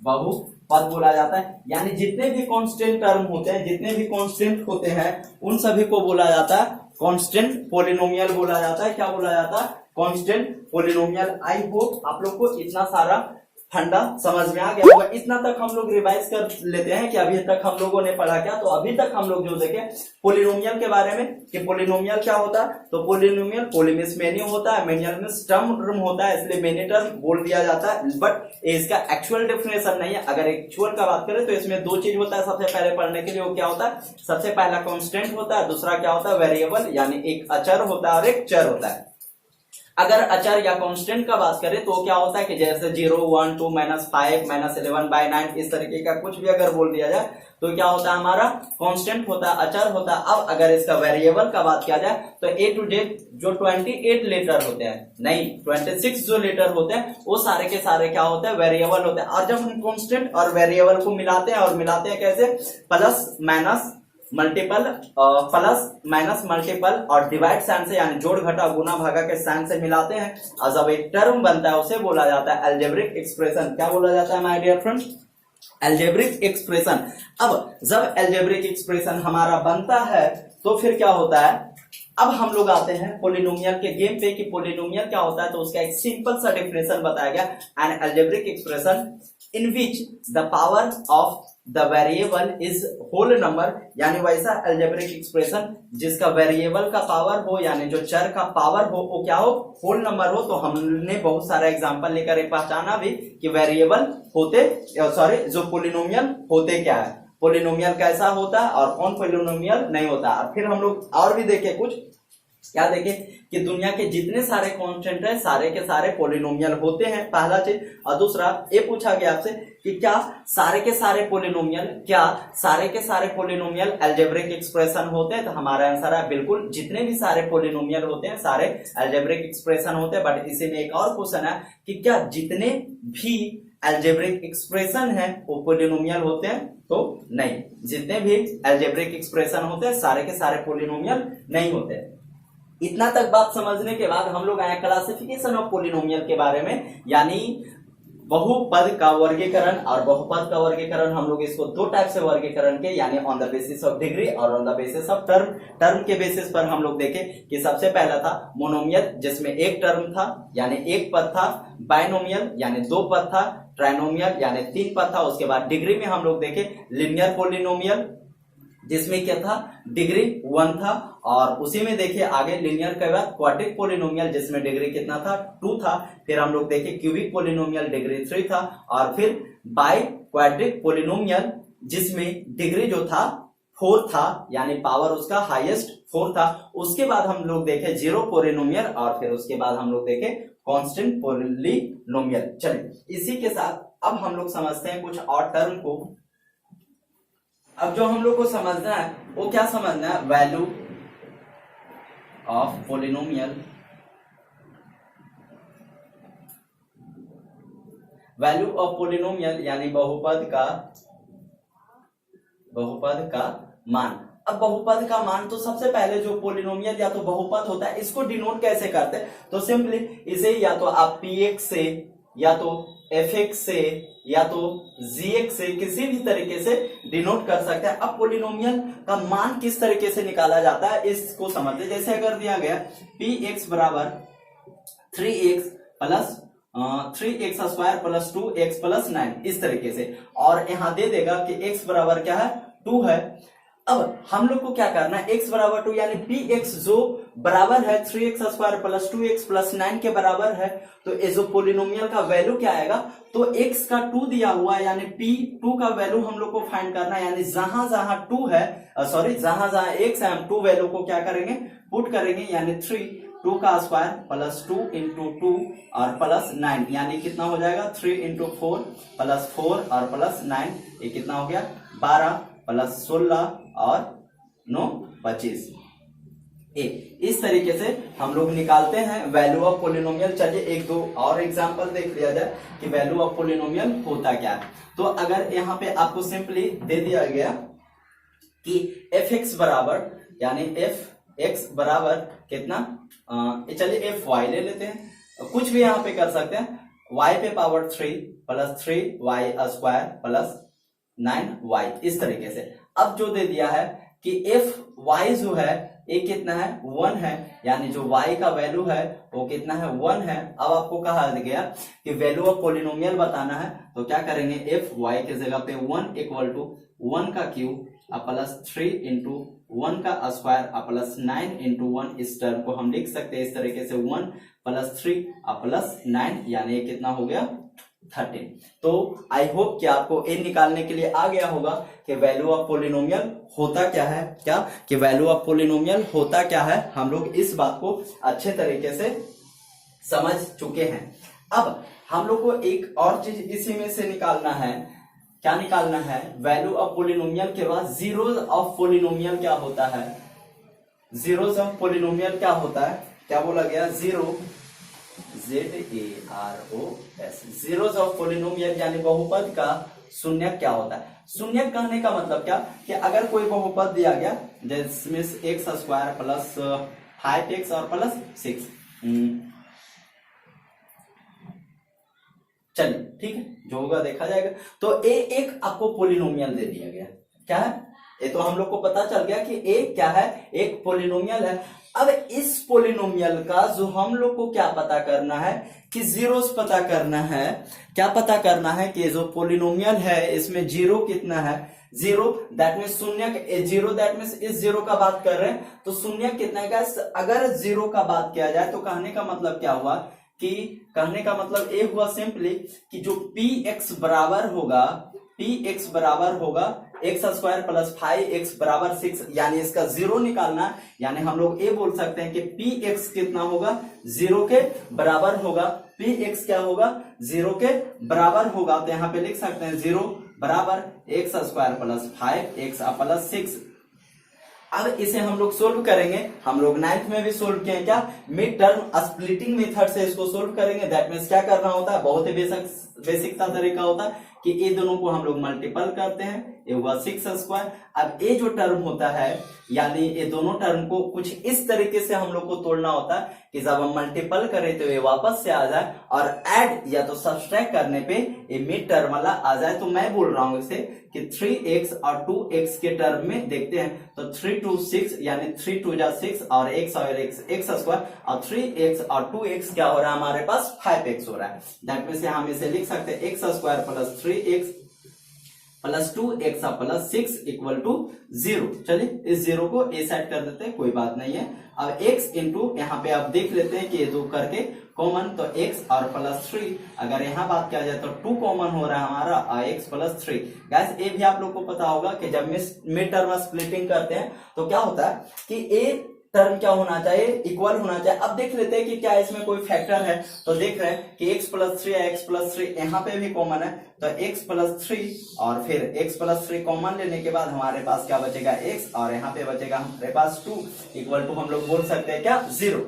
बहुपद बोला जाता है। यानी जितने भी कांस्टेंट टर्म होते हैं, जितने भी कांस्टेंट होते हैं, उन सभी को बोला जाता है कांस्टेंट पोलिनोमियल बोला जाता है। क्या बोला जाता है, कांस्टेंट पोलिनोमियल। आई होप आप लोग को इतना सारा फंडा समझ में आ गया होगा। इतना तक हम लोग रिवाइज कर लेते हैं कि अभी तक हम लोगों ने पढ़ा क्या। तो अभी तक हम लोग जो देखे पोलिनोमियल के बारे में कि पोलिनोमियल क्या होता है, तो पोलिनोमियल पोली मींस मेनी होता है, मेनियल मींस टर्म होता है, इसलिए मेनी टर्म बोल दिया जाता है। बट इसका एक्चुअल डेफिनेशन नहीं है। अगर एक्चुअल का बात करें तो इसमें दो चीज होता है सबसे पहले पढ़ने के लिए। वो क्या होता है, सबसे पहला कॉन्स्टेंट होता है, दूसरा क्या होता है वेरिएबल, यानी एक अचर होता है और एक चर होता है। अगर अचर या कांस्टेंट का बात करें तो क्या होता है कि जैसे 0 1 2 -5 -11/9 इस तरीके का कुछ भी अगर बोल दिया जाए तो क्या होता है, हमारा कांस्टेंट होता है, अचर होता है। अब अगर इसका वेरिएबल का बात किया जाए तो A to Z जो 28 लेटर होते हैं, नहीं 26 जो लेटर होते हैं, वो सारे के सारे क्या होते हैं, वेरिएबल होते हैं। और जब हम कांस्टेंट और वेरिएबल को मिलाते हैं, और मिलाते हैं कैसे, plus minus multiple, plus minus multiple और डिवाइड साइन से, यानी जोड़ घटा गुना भागा के साइन से मिलाते हैं, और जब एक टर्म बनता है उसे बोला जाता है अलजेब्रिक एक्सप्रेशन। क्या बोला जाता है my dear friend, algebraic expression. अब जब अलजेब्रिक एक्सप्रेशन हमारा बनता है तो फिर क्या होता है, अब हम लोग आते हैं पोलिनोमियल के गेम पे कि पोलिनोमियल क्या होता है। तो उसका एक सिंपल सा डेफिनेशन बताया गया, an algebraic expression in which the power of the variable is whole number, यानी वैसा अलजेब्रिक एक्सप्रेशन जिसका वेरिएबल का पावर हो, यानी जो चर का पावर हो वो क्या हो, होल नंबर हो। तो हमने बहुत सारा एग्जांपल लेकर पहचाना भी कि वेरिएबल होते, सॉरी जो पोलिनोमियल होते क्या है, पोलिनोमियल कैसा होता है और कौन पोलिनोमियल नहीं होता। और फिर हम लोग और भी देखे कुछ, क्या देखे कि दुनिया के जितने सारे कांस्टेंट हैं सारे के सारे पोलिनोमियल होते हैं, पहला चीज। और दूसरा ये पूछा गया आपसे कि क्या सारे के सारे पोलिनोमियल, क्या सारे के सारे पोलिनोमियल अलजेब्रिक एक्सप्रेशन होते हैं, तो हमारा आंसर है बिल्कुल, जितने भी सारे पोलिनोमियल होते हैं सारे अलजेब्रिक एक्सप्रेशन होते हैं। बट इसी में एक और क्वेश्चन है कि क्या जितने भी अलजेब्रिक एक्सप्रेशन है वो पोलिनोमियल होते हैं? तो नहीं, जितने भी अलजेब्रिक एक्सप्रेशन होते हैं सारे के सारे पोलिनोमियल नहीं होते। इतना तक बात समझने के बाद हम लोग आए क्लासिफिकेशन ऑफ पोलिनोमियल के बारे में, यानी बहुपद का वर्गीकरण। और बहुपद का वर्गीकरण हम लोग इसको दो टाइप से वर्गीकरण के, यानी on the basis of degree और on the basis of term. Term के बेसिस पर हम लोग देखें कि सबसे पहला था मोनोमियल, जिसमें एक टर्म था यानी एक पद था। बाइनोमियल यानी दो पद था। ट्राइनोमियल यानी तीन पद था। उसके बाद डिग्री में हम लोग देखें लिनियर पोलिनोमियल, जिसमें क्या था, डिग्री 1 था। और उसी में देखिए आगे लिनियर के बाद क्वाड्रिक पोलिनोमियल, जिसमें डिग्री कितना था, 2 था। फिर हम लोग देखे क्यूबिक पोलिनोमियल, डिग्री 3 था। और फिर बाई क्वाड्रिक पोलिनोमियल, जिसमें डिग्री जो था 4 था, यानी पावर उसका हाईएस्ट 4 था। उसके बाद हम लोग देखे जीरो पोलिनोमियल, और फिर उसके बाद हम लोग देखे कांस्टेंट पोलिनोमियल। चलिए इसी के साथ अब हम लोग समझते हैं कुछ और टर्म को। अब जो हम लोग को समझना है वो क्या समझना है, value of polynomial. Value of polynomial यानी बहुपद का मान। अब बहुपद का मान, तो सबसे पहले जो पोलिनोमियल या तो बहुपद होता है इसको डिनोट कैसे करते हैं, तो सिंपली इसे या तो आप px से, या तो fx से, या तो gx से, किसी भी तरीके से डिनोट कर सकते हैं। अब पोलिनोमियल का मान किस तरीके से निकाला जाता है इसको समझते। जैसे अगर दिया गया px बराबर 3x plus 3x square plus 2x plus 9, इस तरीके से, और यहां दे देगा कि x बराबर क्या है, 2 है। अब हम लोग को क्या करना है, x बराबर 2 यानी px जो बराबर है 3x square plus 2x plus 9 के बराबर है, तो ये जो पोलिनोमियल का वैल्यू क्या आएगा, तो x का 2 दिया हुआ है, यानी p2 का वैल्यू हम लोग को फाइंड करना है। यानी जहां जहां 2 है, जहां जहां x है, हम 2 वैल्यू को क्या करेंगे, पुट करेंगे। यानी 2 का स्क्वायर प्लस 2 इंटू 2 और प्लस 9, यानी कितना हो जाएगा, 3 इंटू 4 प्लस 4 और प्लस 9, ये कितना हो गया, 12 प्लस 16 और 9 25। इस तरीके से हम लोग निकालते हैं वैल्यू ऑफ पोलिनोमियल। चलिए एक दो और एग्जांपल देख लिया जाए कि वैल्यू ऑफ पोलिनोमियल होता क्या है। तो अगर यहाँ पे आपको सिंपली दे दिया गया कि fx बराबर, यानी fx बराबर कितना, चलिए fy ले लेते हैं, कुछ भी यहाँ पे कर सकते हैं, y पे power 3 plus 3y square plus 9y, इस तरीके से। अब जो दे दिया है कि fy जो है ये कितना है, 1 है, यानी जो y का वैल्यू है वो कितना है, 1 है। अब आपको कहा गया कि वैल्यू ऑफ पोलिनोमियल बताना है, तो क्या करेंगे, fy के जगह पे 1 इक्वल टू 1 का क्यूब प्लस 3 इंटू 1 का स्क्वायर प्लस 9 इंटू 1, इस टर्म को हम लिख सकते हैं इस तरीके से, 1 प्लस 3 प्लस 9, यानी ये कितना हो गया, 13। तो आई होप कि आपको इन निकालने के लिए आ गया होगा कि वैल्यू ऑफ पोलिनोमियल होता क्या है, क्या कि वैल्यू ऑफ पोलिनोमियल होता क्या है। हम लोग इस बात को अच्छे तरीके से समझ चुके हैं। अब हम लोग को एक और चीज इसी में से निकालना है, क्या निकालना है, वैल्यू ऑफ पोलिनोमियल के बाद जीरोज ऑफ पोलिनोमियल क्या होता है। जीरोज ऑफ पोलिनोमियल क्या होता है, क्या बोला गया, zero, ZAROS, zeros of polynomial यानी बहुपद का शून्य क्या होता है। शून्य कहने का मतलब क्या, कि अगर कोई बहुपद दिया गया जिसमें x स्क्वायर प्लस 5x और प्लस 6, चलिए ठीक है, जो होगा देखा जाएगा। तो ए एक आपको पोलिनोमियल दे दिया गया, क्या है, ये तो हम लोग को पता चल गया कि ए क्या है, एक पोलिनोमियल है। अब इस पोलिनोमियल का जो हम लोग को क्या पता करना है, कि जीरोस पता करना है। क्या पता करना है कि जो पोलिनोमियल है इसमें जीरो कितना है, जीरो दैट मीन शून्य, जीरो दैट मीन इस जीरो का बात कर रहे हैं तो शून्य कितना है। अगर जीरो का बात किया जाए तो कहने का मतलब क्या हुआ, कि कहने का मतलब ये हुआ सिंपली कि जो px बराबर होगा x स्क्वायर प्लस 5x बराबर 6, यानी इसका जीरो निकालना, यानी हम लोग ये बोल सकते हैं कि px कितना होगा, जीरो के बराबर होगा। px क्या होगा, जीरो के बराबर होगा। तो यहाँ पे लिख सकते हैं जीरो बराबर x square plus 5x plus 6। अब इसे हम लोग सोल्व करेंगे, हम लोग 9th में भी सोल्व किए क्या, मिड टर्म स्प्लिटिंग मेथड से इसको सोल्व करेंगे। दैट मीन्स क्या करना होता है, बहुत ही बेसिक सा तरीका होता है कि ये दोनों को हम लोग मल्टीपल करते हैं, ये हुआ 6 स्क्वायर। अब ये जो टर्म होता है यानी ये दोनों टर्म को कुछ इस तरीके से हम लोग को तोड़ना होता है कि जब हम मल्टीपल करें तो ये वापस से आ जाए और ऐड या तो सब्सट्रैक्ट करने पे ये मिड टर्म वाला आ जाए। तो मैं बोल रहा हूं इसे कि 3x और 2x के टर्म में देखते हैं तो 3 2 6 यानी 3 2 जा 6 और x स्क्वायर और 3x और 2x क्या हो रहा है हमारे पास 5x हो रहा है। दैट मींस हम इसे लिख सकते हैं x square plus 3x plus 2x plus 6 equal to 0। चलिए इस 0 को ए साइड कर देते हैं, कोई बात नहीं है। अब x इंटू यहाँ पे आप देख लेते हैं कि ये 2 करके कॉमन तो x और प्लस 3, अगर यहाँ बात किया जाए तो 2 कॉमन हो रहा है हमारा x प्लस 3। गैस ये भी आप लोग को पता होगा कि जब मिड टर्म स्प्लिटिंग करते हैं तो क्या होता है कि a टर्म क्या होना चाहिए, इक्वल होना चाहिए। अब देख लेते हैं कि क्या इसमें कोई फैक्टर है, तो देख रहे हैं कि x प्लस 3 है, x प्लस 3 यहाँ पे भी कॉमन है तो x प्लस 3 और फिर x प्लस 3 कॉमन लेने के बाद हमारे पास क्या बचेगा x और यहाँ पे बचेगा हमारे पास 2 इक्वल टू हम लोग बोल सकते हैं क्या 0।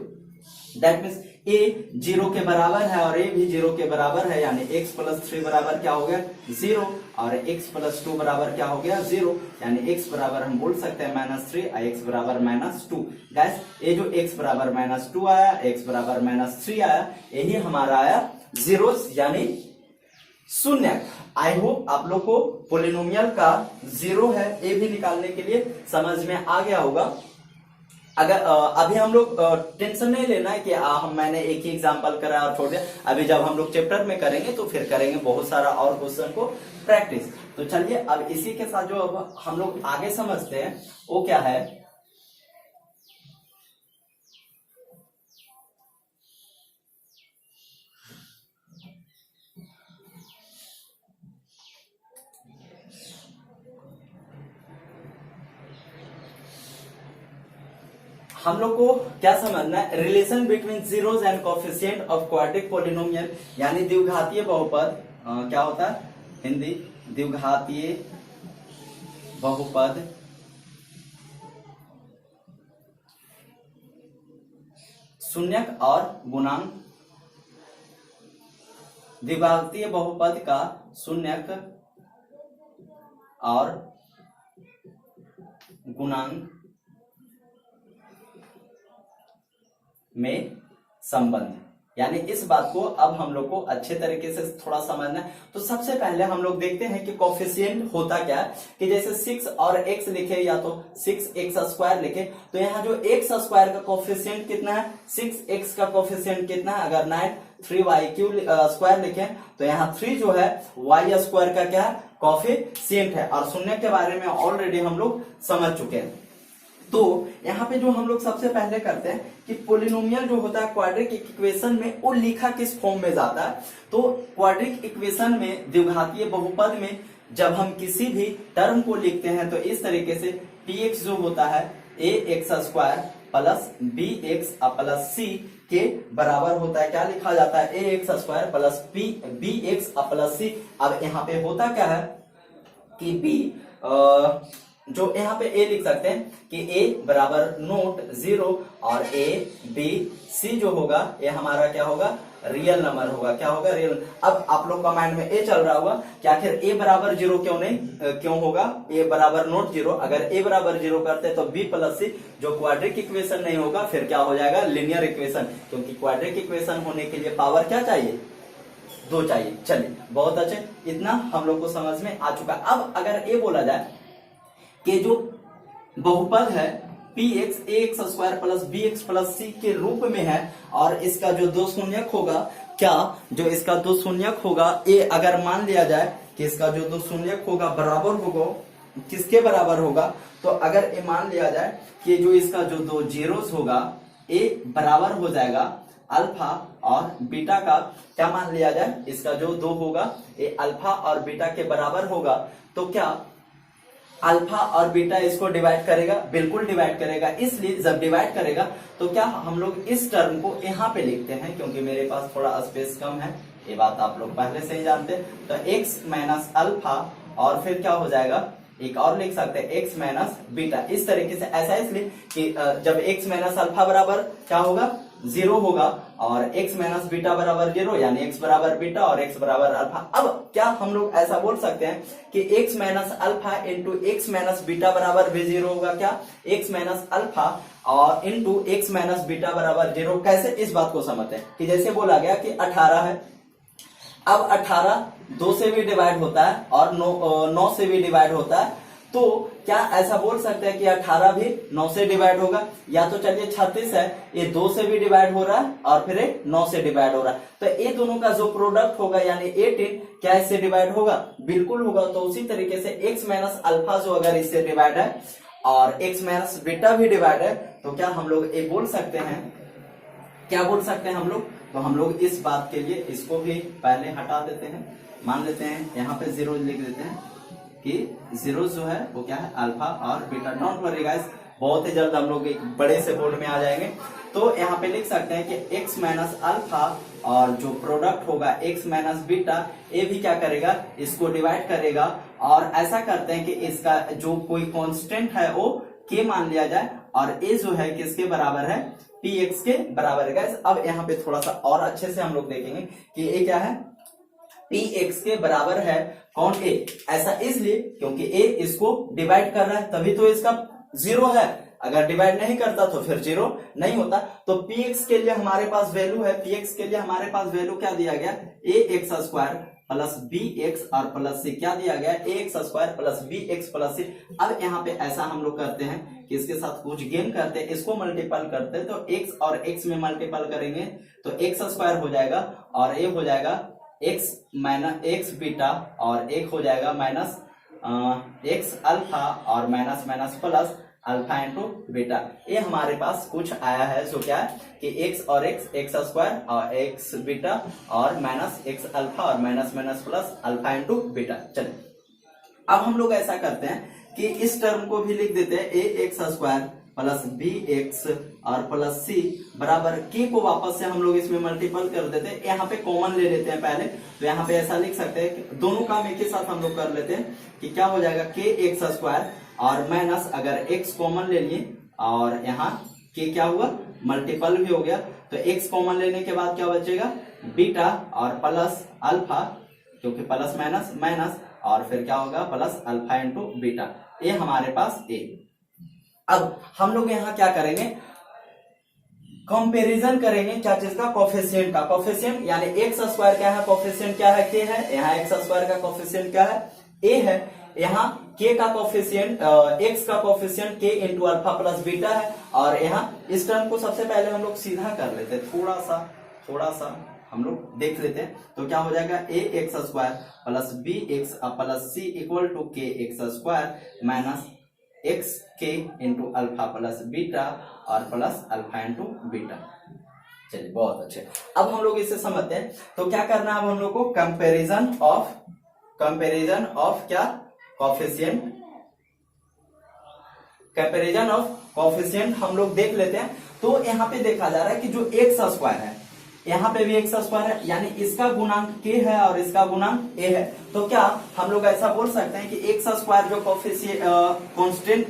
दैट मीन्स a 0 के बराबर है और a भी 0 के बराबर है यानी x प्लस 3 बराबर क्या हो गया 0 और x प्लस 2 बराबर क्या हो गया 0 यानी x बराबर हम बोल सकते हैं -3 और x बराबर -2। गैस ये जो x बराबर -2 आया, x बराबर -3 आया, यही हमारा आया 0 यानी शून्य। आई होप आप लोग को पोलिनोमियल का 0 है ये भी निकालने के लिए समझ में आ गया होगा। अगर अभी हम लोग टेंशन नहीं लेना है कि मैंने एक ही एग्जांपल करा और छोड़ दिया, अभी जब हम लोग चैप्टर में करेंगे तो फिर करेंगे बहुत सारा और क्वेश्चन को प्रैक्टिस। तो चलिए अब इसी के साथ जो अब हम लोग आगे समझते हैं वो क्या है, हम लोग को क्या समझना है, relation between zeros and coefficient of quadric polynomial यानी द्विघातीय बहुपद। क्या होता है हिंदी, द्विघातीय बहुपद शून्यक और गुणांक, द्विघातीय बहुपद का शून्यक और गुणांक में संबंध। यानी इस बात को अब हम लोग को अच्छे तरीके से थोड़ा समझना है। तो सबसे पहले हम लोग देखते हैं कि कोएफिशिएंट होता क्या है, कि जैसे 6 और x लिखे या तो 6x स्क्वायर लिखे तो यहाँ जो x स्क्वायर का कोएफिशिएंट कितना है, 6x का कोएफिशिएंट कितना है, अगर 3y³ स्क्वायर लिखे तो यहाँ 3 जो है y स्क्वायर का क्या है कोएफिशिएंट है और शून्य के बारे में ऑलरेडी हम लोग समझ चुके हैं। तो यहाँ पे जो हम लोग सबसे पहले करते हैं कि पोलिनोमियल जो होता है क्वाड्रिक इक्वेशन में वो लिखा किस फॉर्म में जाता है। तो क्वाड्रिक इक्वेशन में द्विघातीय बहुपद में जब हम किसी भी टर्म को लिखते हैं तो इस तरीके से px जो होता है ax square plus bx plus c के बराबर होता है। क्या लिखा जाता है ax square plus bx plus c। अब यहाँ पे होता क्या है कि b जो यहाँ पे a लिख सकते हैं कि a बराबर नोट 0 और a b c जो होगा ये हमारा क्या होगा रियल नंबर होगा। क्या होगा रियल। अब आप लोग का माइंड में a चल रहा होगा कि आखिर a बराबर 0 क्यों नहीं क्यों होगा, a बराबर नोट 0। अगर a बराबर 0 करते तो b प्लस c जो क्वाड्रिक इक्वेशन नहीं होगा फिर क्या हो जाएगा लिनियर इक्वेशन, क्योंकि क्वाड्रिक इक्वेशन होने के लिए पावर क्या चाहिए 2 चाहिए। चलिए बहुत अच्छे, इतना हम लोग को समझ में आ चुका। अब अगर a बोला जाए कि जो बहुपद है px ax square plus bx plus c के रूप में है और इसका जो दो शून्यक होगा, क्या जो इसका दो शून्यक होगा a अगर मान लिया जाए कि इसका जो दो शून्यक होगा बराबर होगा किसके बराबर होगा, तो अगर a मान लिया जाए कि जो इसका जो दो जीरोस होगा a बराबर हो जाएगा अल्फा और बीटा का। क्या मान लिया जाए इसका जो दो होगा ये अल्फा और बीटा के बराबर होगा, तो क्या अल्फा और बीटा इसको डिवाइड करेगा, बिल्कुल डिवाइड करेगा। इसलिए जब डिवाइड करेगा तो क्या हम लोग इस टर्म को यहाँ पे लिखते हैं, क्योंकि मेरे पास थोड़ा स्पेस कम है, ये बात आप लोग पहले से ही जानते हैं। तो x माइनस अल्फा और फिर क्या हो जाएगा एक और लिख सकते हैं x माइनस बीटा। इस तरीके से ऐसा इसलिए कि जब x माइनस अल्फा बराबर क्या होगा 0 होगा और x माइनस बीटा बराबर 0, यानी x बराबर बीटा और x बराबर अल्फा। अब क्या हम लोग ऐसा बोल सकते हैं कि x minus alpha into x minus beta बराबर भी 0 होगा क्या, x माइनस अल्फा और इंटू एक्स माइनस बीटा बराबर 0। कैसे, इस बात को समझते हैं कि जैसे बोला गया कि 18 है, अब 18 2 से भी डिवाइड होता है और 9 से भी डिवाइड होता है, तो क्या ऐसा बोल सकते हैं कि 18 भी 9 से डिवाइड होगा, या तो चलिए 36 है, ये 2 से भी डिवाइड हो रहा है और फिर 9 से डिवाइड हो रहा है, तो ये दोनों का जो प्रोडक्ट होगा यानी 18 क्या इससे डिवाइड होगा, बिल्कुल होगा। तो उसी तरीके से x माइनस अल्फा जो अगर इससे डिवाइड है और x माइनस बीटा भी डिवाइड है, तो क्या हम लोग ये बोल सकते हैं, क्या बोल सकते हैं हम लोग, तो हम लोग इस बात के लिए इसको भी पहले हटा देते हैं, मान लेते हैं यहाँ पे 0 लिख देते हैं कि 0 जो है वो क्या है अल्फा और बीटा। डोंट वरी गाइस, बहुत ही जल्द हम लोग एक बड़े से बोर्ड में आ जाएंगे। तो यहाँ पे लिख सकते हैं कि x माइनस अल्फा और जो प्रोडक्ट होगा x माइनस बीटा, ये भी क्या करेगा, इसको डिवाइड करेगा और ऐसा करते हैं कि इसका जो कोई कांस्टेंट है वो k मान लिया जाए और ये जो है किसके बराबर है, px के बराबर है। गाइस अब यहाँ पे थोड़ा सा और अच्छे से हम लोग देखेंगे कि ये क्या है, px के बराबर है कौन, a। ऐसा इसलिए क्योंकि a इसको डिवाइड कर रहा है तभी तो इसका 0 है, अगर डिवाइड नहीं करता तो फिर 0 नहीं होता। तो px के लिए हमारे पास वैल्यू है, px के लिए हमारे पास वैल्यू क्या दिया गया, ax स्क्वायर प्लस bx और प्लस c क्या दिया गया, ax square plus bx plus c। अब यहाँ पे ऐसा हम लोग करते हैं कि इसके साथ कुछ गेम करते हैं, इसको मल्टीपल करते हैं, तो x और x में मल्टीपल करेंगे तो x स्क्वायर हो जाएगा और ये हो जाएगा x माइनस x बीटा और एक हो जाएगा माइनस x अल्फा और minus minus plus alpha into beta. ये हमारे पास कुछ आया है जो क्या है कि x और x स्क्वायर और x बीटा और माइनस x अल्फा और minus minus plus alpha into beta. चलिए अब हम लोग ऐसा करते हैं कि इस टर्म को भी लिख देते हैं ax स्क्वायर प्लस bx और प्लस c बराबर k को वापस से हम लोग इसमें मल्टीपल कर देते हैं, यहाँ पे कॉमन ले लेते हैं पहले। तो यहाँ पे ऐसा लिख सकते हैं कि दोनों काम एक ही साथ हम लोग कर लेते हैं कि क्या हो जाएगा kx स्क्वायर और माइनस अगर x कॉमन ले लिए और यहाँ k क्या हुआ मल्टीपल भी हो गया, तो x कॉमन लेने के बाद क्या बचेगा बीटा और प्लस अल्फा, क्योंकि प्लस माइनस माइनस और फिर क्या होगा प्लस अल्फा इंटू बीटा। ये हमारे पास a। अब हम लोग यहाँ क्या करेंगे, कंपैरिजन करेंगे क्या चीज का, कोफिशिएंट का। कोफिशिएंट यानी एक्स स्क्वायर क्या है, कोफिशिएंट क्या है, के है। यहाँ एक्स स्क्वायर का कोफिशिएंट क्या है, ए है। यहाँ के का कोफिशिएंट एक्स का कोफिशिएंट के इंटू अल्फा प्लस बीटा है। और यहाँ इस टर्म को सबसे पहले हम लोग सीधा कर लेते हैं, थोड़ा सा हम लोग देख लेते हैं। तो क्या हो जाएगा, A X square plus B X plus C equal to K X square minus X K into alpha plus beta और प्लस अल्फा इंटू बीटा। चलिए बहुत अच्छे, अब हम लोग इसे समझते हैं। तो क्या करना है अब हम लोग को, कंपैरिजन ऑफ क्या, कोफिशिएंट, कंपैरिजन ऑफ कोफिशिएंट हम लोग देख लेते हैं। तो यहाँ पे देखा जा रहा है कि जो एक्स स्क्वायर है, यहाँ पे भी एक्स स्क्वायर है, यानी इसका गुणांक के है और इसका गुणांक ए है। तो क्या हम लोग ऐसा बोल सकते हैं कि एक्स स्क्वायर जो कोफिशिएंट कांस्टेंट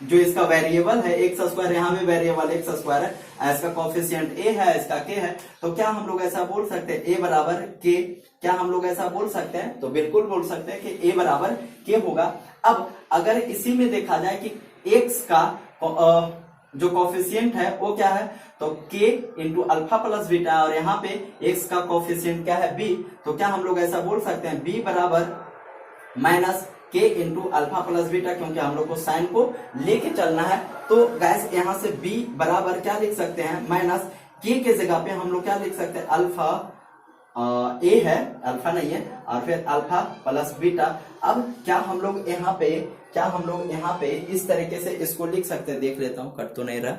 जो इसका वेरिएबल है, एक्स स्क्वायर यहाँ भी वेरिएबल एक्स स्क्वायर है, इसका कोफिशिएंट ए है, इसका के है। तो क्या हम लोग ऐसा बोल सकते हैं ए बराबर के, क्या हम लोग ऐसा बोल सकते हैं? तो बिल्कुल बोल सकते हैं कि ए बराबर के होगा। अब अगर इसी में देखा जाए कि एक्स का जो कोफिशिएंट है वो क्या है, तो k into alpha plus beta, और यहाँ पे x का कोफिशिएंट क्या है, b। तो क्या हम लोग ऐसा बोल सकते हैं b बराबर minus k into alpha plus beta, क्योंकि हम लोग को साइन को लेके चलना है। तो गैस यहाँ से b बराबर क्या लिख सकते हैं, माइनस k के जगह पे हम लोग क्या लिख सकते हैं, अल्फा ए है, अल्फा नहीं है, और फिर अल्फा प्लस बीटा। अब क्या हम लोग यहाँ पे इस तरीके से इसको लिख सकते हैं, देख लेता हूं कट तो नहीं रहा।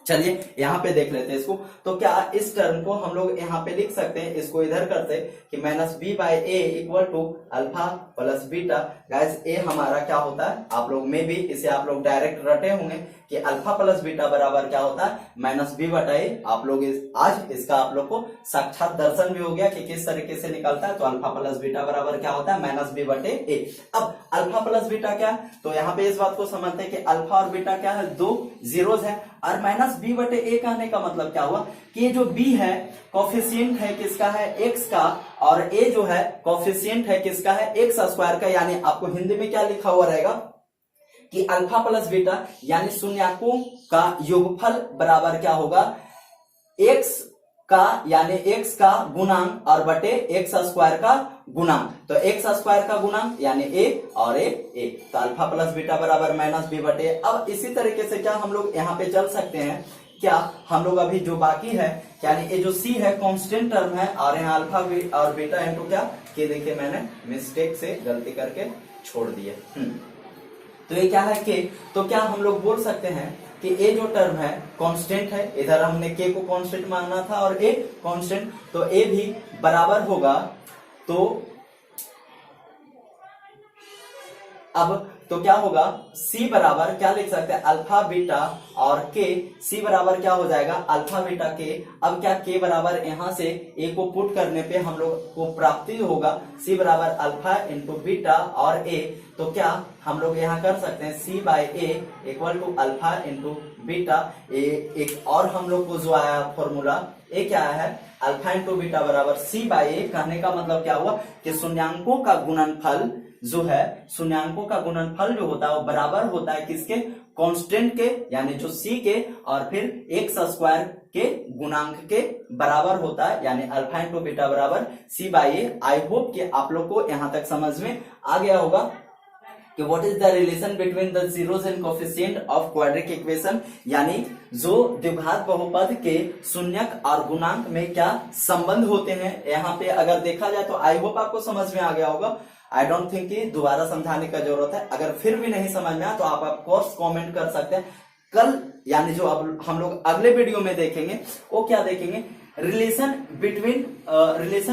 चलिए यहाँ पे देख लेते हैं इसको। तो क्या इस टर्म को हम लोग यहाँ पे लिख सकते हैं, इसको इधर करते हैं कि minus B by A equal to alpha plus beta. Guys uh हमारा क्या होता है, आप लोग में भी इसे आप लोग डायरेक्ट रटे होंगे कि अल्फा प्लस बीटा बराबर क्या होता है माइनस बी बटा ए। आप लोग आज इसका आप लोग को साक्षात दर्शन भी हो गया कि किस तरीके से निकलता है। तो अल्फा प्लस बीटा बराबर क्या होता है माइनस बी बटे ए। अब अल्फा प्लस बीटा क्या है, तो यहाँ पे इस बात को समझते हैं कि अल्फा और बीटा क्या है, दो जीरोज है। और माइनस बी बटे ए कहने का मतलब क्या हुआ कि ये जो बी है कोफिशिएंट है किसका है, एक्स का, और ए जो है कोफिशिएंट है किसका है, एक्स स्क्वायर का। यानी आपको हिंदी में क्या लिखा हुआ रहेगा कि अल्फा प्लस बीटा यानी शून्यकों का योगफल बराबर क्या होगा, एक्स का यानी एक्स का गुणांक और बटे एक्स स्क्वायर का गुणांक। तो एक्स स्क्वायर का गुणांक यानी ए और ए। तो अल्फा प्लस बीटा बराबर माइनस बी बटे। अब इसी तरीके से क्या हम लोग यहाँ पे चल सकते हैं, क्या हम लोग अभी जो बाकी है यानी ये जो सी है कांस्टेंट टर्म है, और यहाँ अल्फा और बीटा इंटू क्या के, देखिए मैंने मिस्टेक से गलती करके छोड़ दिए। तो ये क्या है के, तो क्या हम लोग बोल सकते हैं कि ए जो टर्म है कांस्टेंट है, इधर हमने के को कांस्टेंट माना था और ए कांस्टेंट, तो ए भी बराबर होगा। तो अब तो क्या होगा, C बराबर क्या लिख सकते हैं अल्फा बीटा और के। C बराबर क्या हो जाएगा अल्फा बीटा के। अब क्या के बराबर यहाँ से A को पुट करने पे हम लोग को प्राप्ति होगा C बराबर अल्फा इंटू बीटा और A। तो क्या हम लोग यहाँ कर सकते हैं C by A equal to alpha into beta. एक और हम लोग को जो आया फॉर्मूला ए क्या है, अल्फा इंटू बीटा बराबर C बाई ए। कहने का मतलब क्या हुआ कि शून्यांकों का गुणनफल जो है, शून्यांकों का गुणनफल जो होता है वो बराबर होता है किसके, कांस्टेंट के यानी जो C के, और फिर एक्स स्क्वायर के गुणांक के बराबर होता है, यानी अल्फा इंटू बीटा बराबर C by A. I hope कि आप लोग को यहाँ तक समझ में आ गया होगा कि what is the relation between the zeros and coefficient of quadric equation, यानी जो द्विघात बहुपद के शून्यक और गुणांक में क्या संबंध होते हैं। यहाँ पे अगर देखा जाए तो आई होप आपको समझ में आ गया होगा। आई डोंट थिंक कि दोबारा समझाने का जरूरत है। अगर फिर भी नहीं समझ में आया तो आप ऑफकोर्स कमेंट कर सकते हैं। कल यानी जो अब हम लोग अगले वीडियो में देखेंगे वो क्या देखेंगे, relation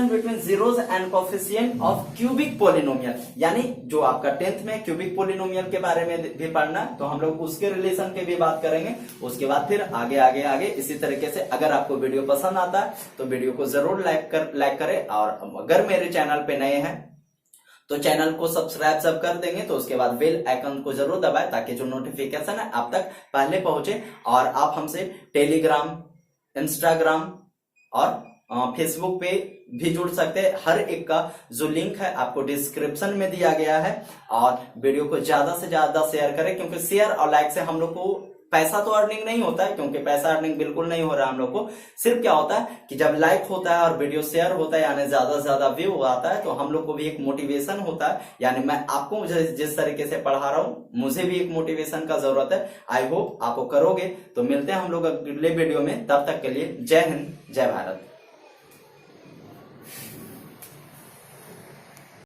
between zeros and coefficient of cubic polynomial. यानी जो आपका 10th में क्यूबिक पोलिनोमियल के बारे में भी पढ़ना है, तो हम लोग उसके रिलेशन के भी बात करेंगे। उसके बाद फिर आगे आगे आगे इसी तरीके से। अगर आपको वीडियो पसंद आता है तो वीडियो को जरूर लाइक करें, और अगर मेरे चैनल पे नए हैं तो चैनल को सब्सक्राइब सब कर देंगे। तो उसके बाद बेल आइकन को जरूर दबाएं ताकि जो नोटिफिकेशन है आप तक पहले पहुंचे। और आप हमसे टेलीग्राम, इंस्टाग्राम और फेसबुक पे भी जुड़ सकते हैं। हर एक का जो लिंक है आपको डिस्क्रिप्शन में दिया गया है। और वीडियो को ज्यादा से ज्यादा शेयर करें, क्योंकि शेयर और लाइक से हम लोग को पैसा तो अर्निंग नहीं होता है, क्योंकि पैसा अर्निंग बिल्कुल नहीं हो रहा है हम लोग को। सिर्फ क्या होता है कि जब लाइक होता है और वीडियो शेयर होता है, यानी ज्यादा से ज्यादा व्यू आता है, तो हम लोग को भी एक मोटिवेशन होता है। यानी मैं आपको जिस तरीके से पढ़ा रहा हूं, मुझे भी एक मोटिवेशन का जरूरत है। आई होप आप करोगे। तो मिलते हैं हम लोग अगले वीडियो में, तब तक के लिए जय हिंद, जय भारत।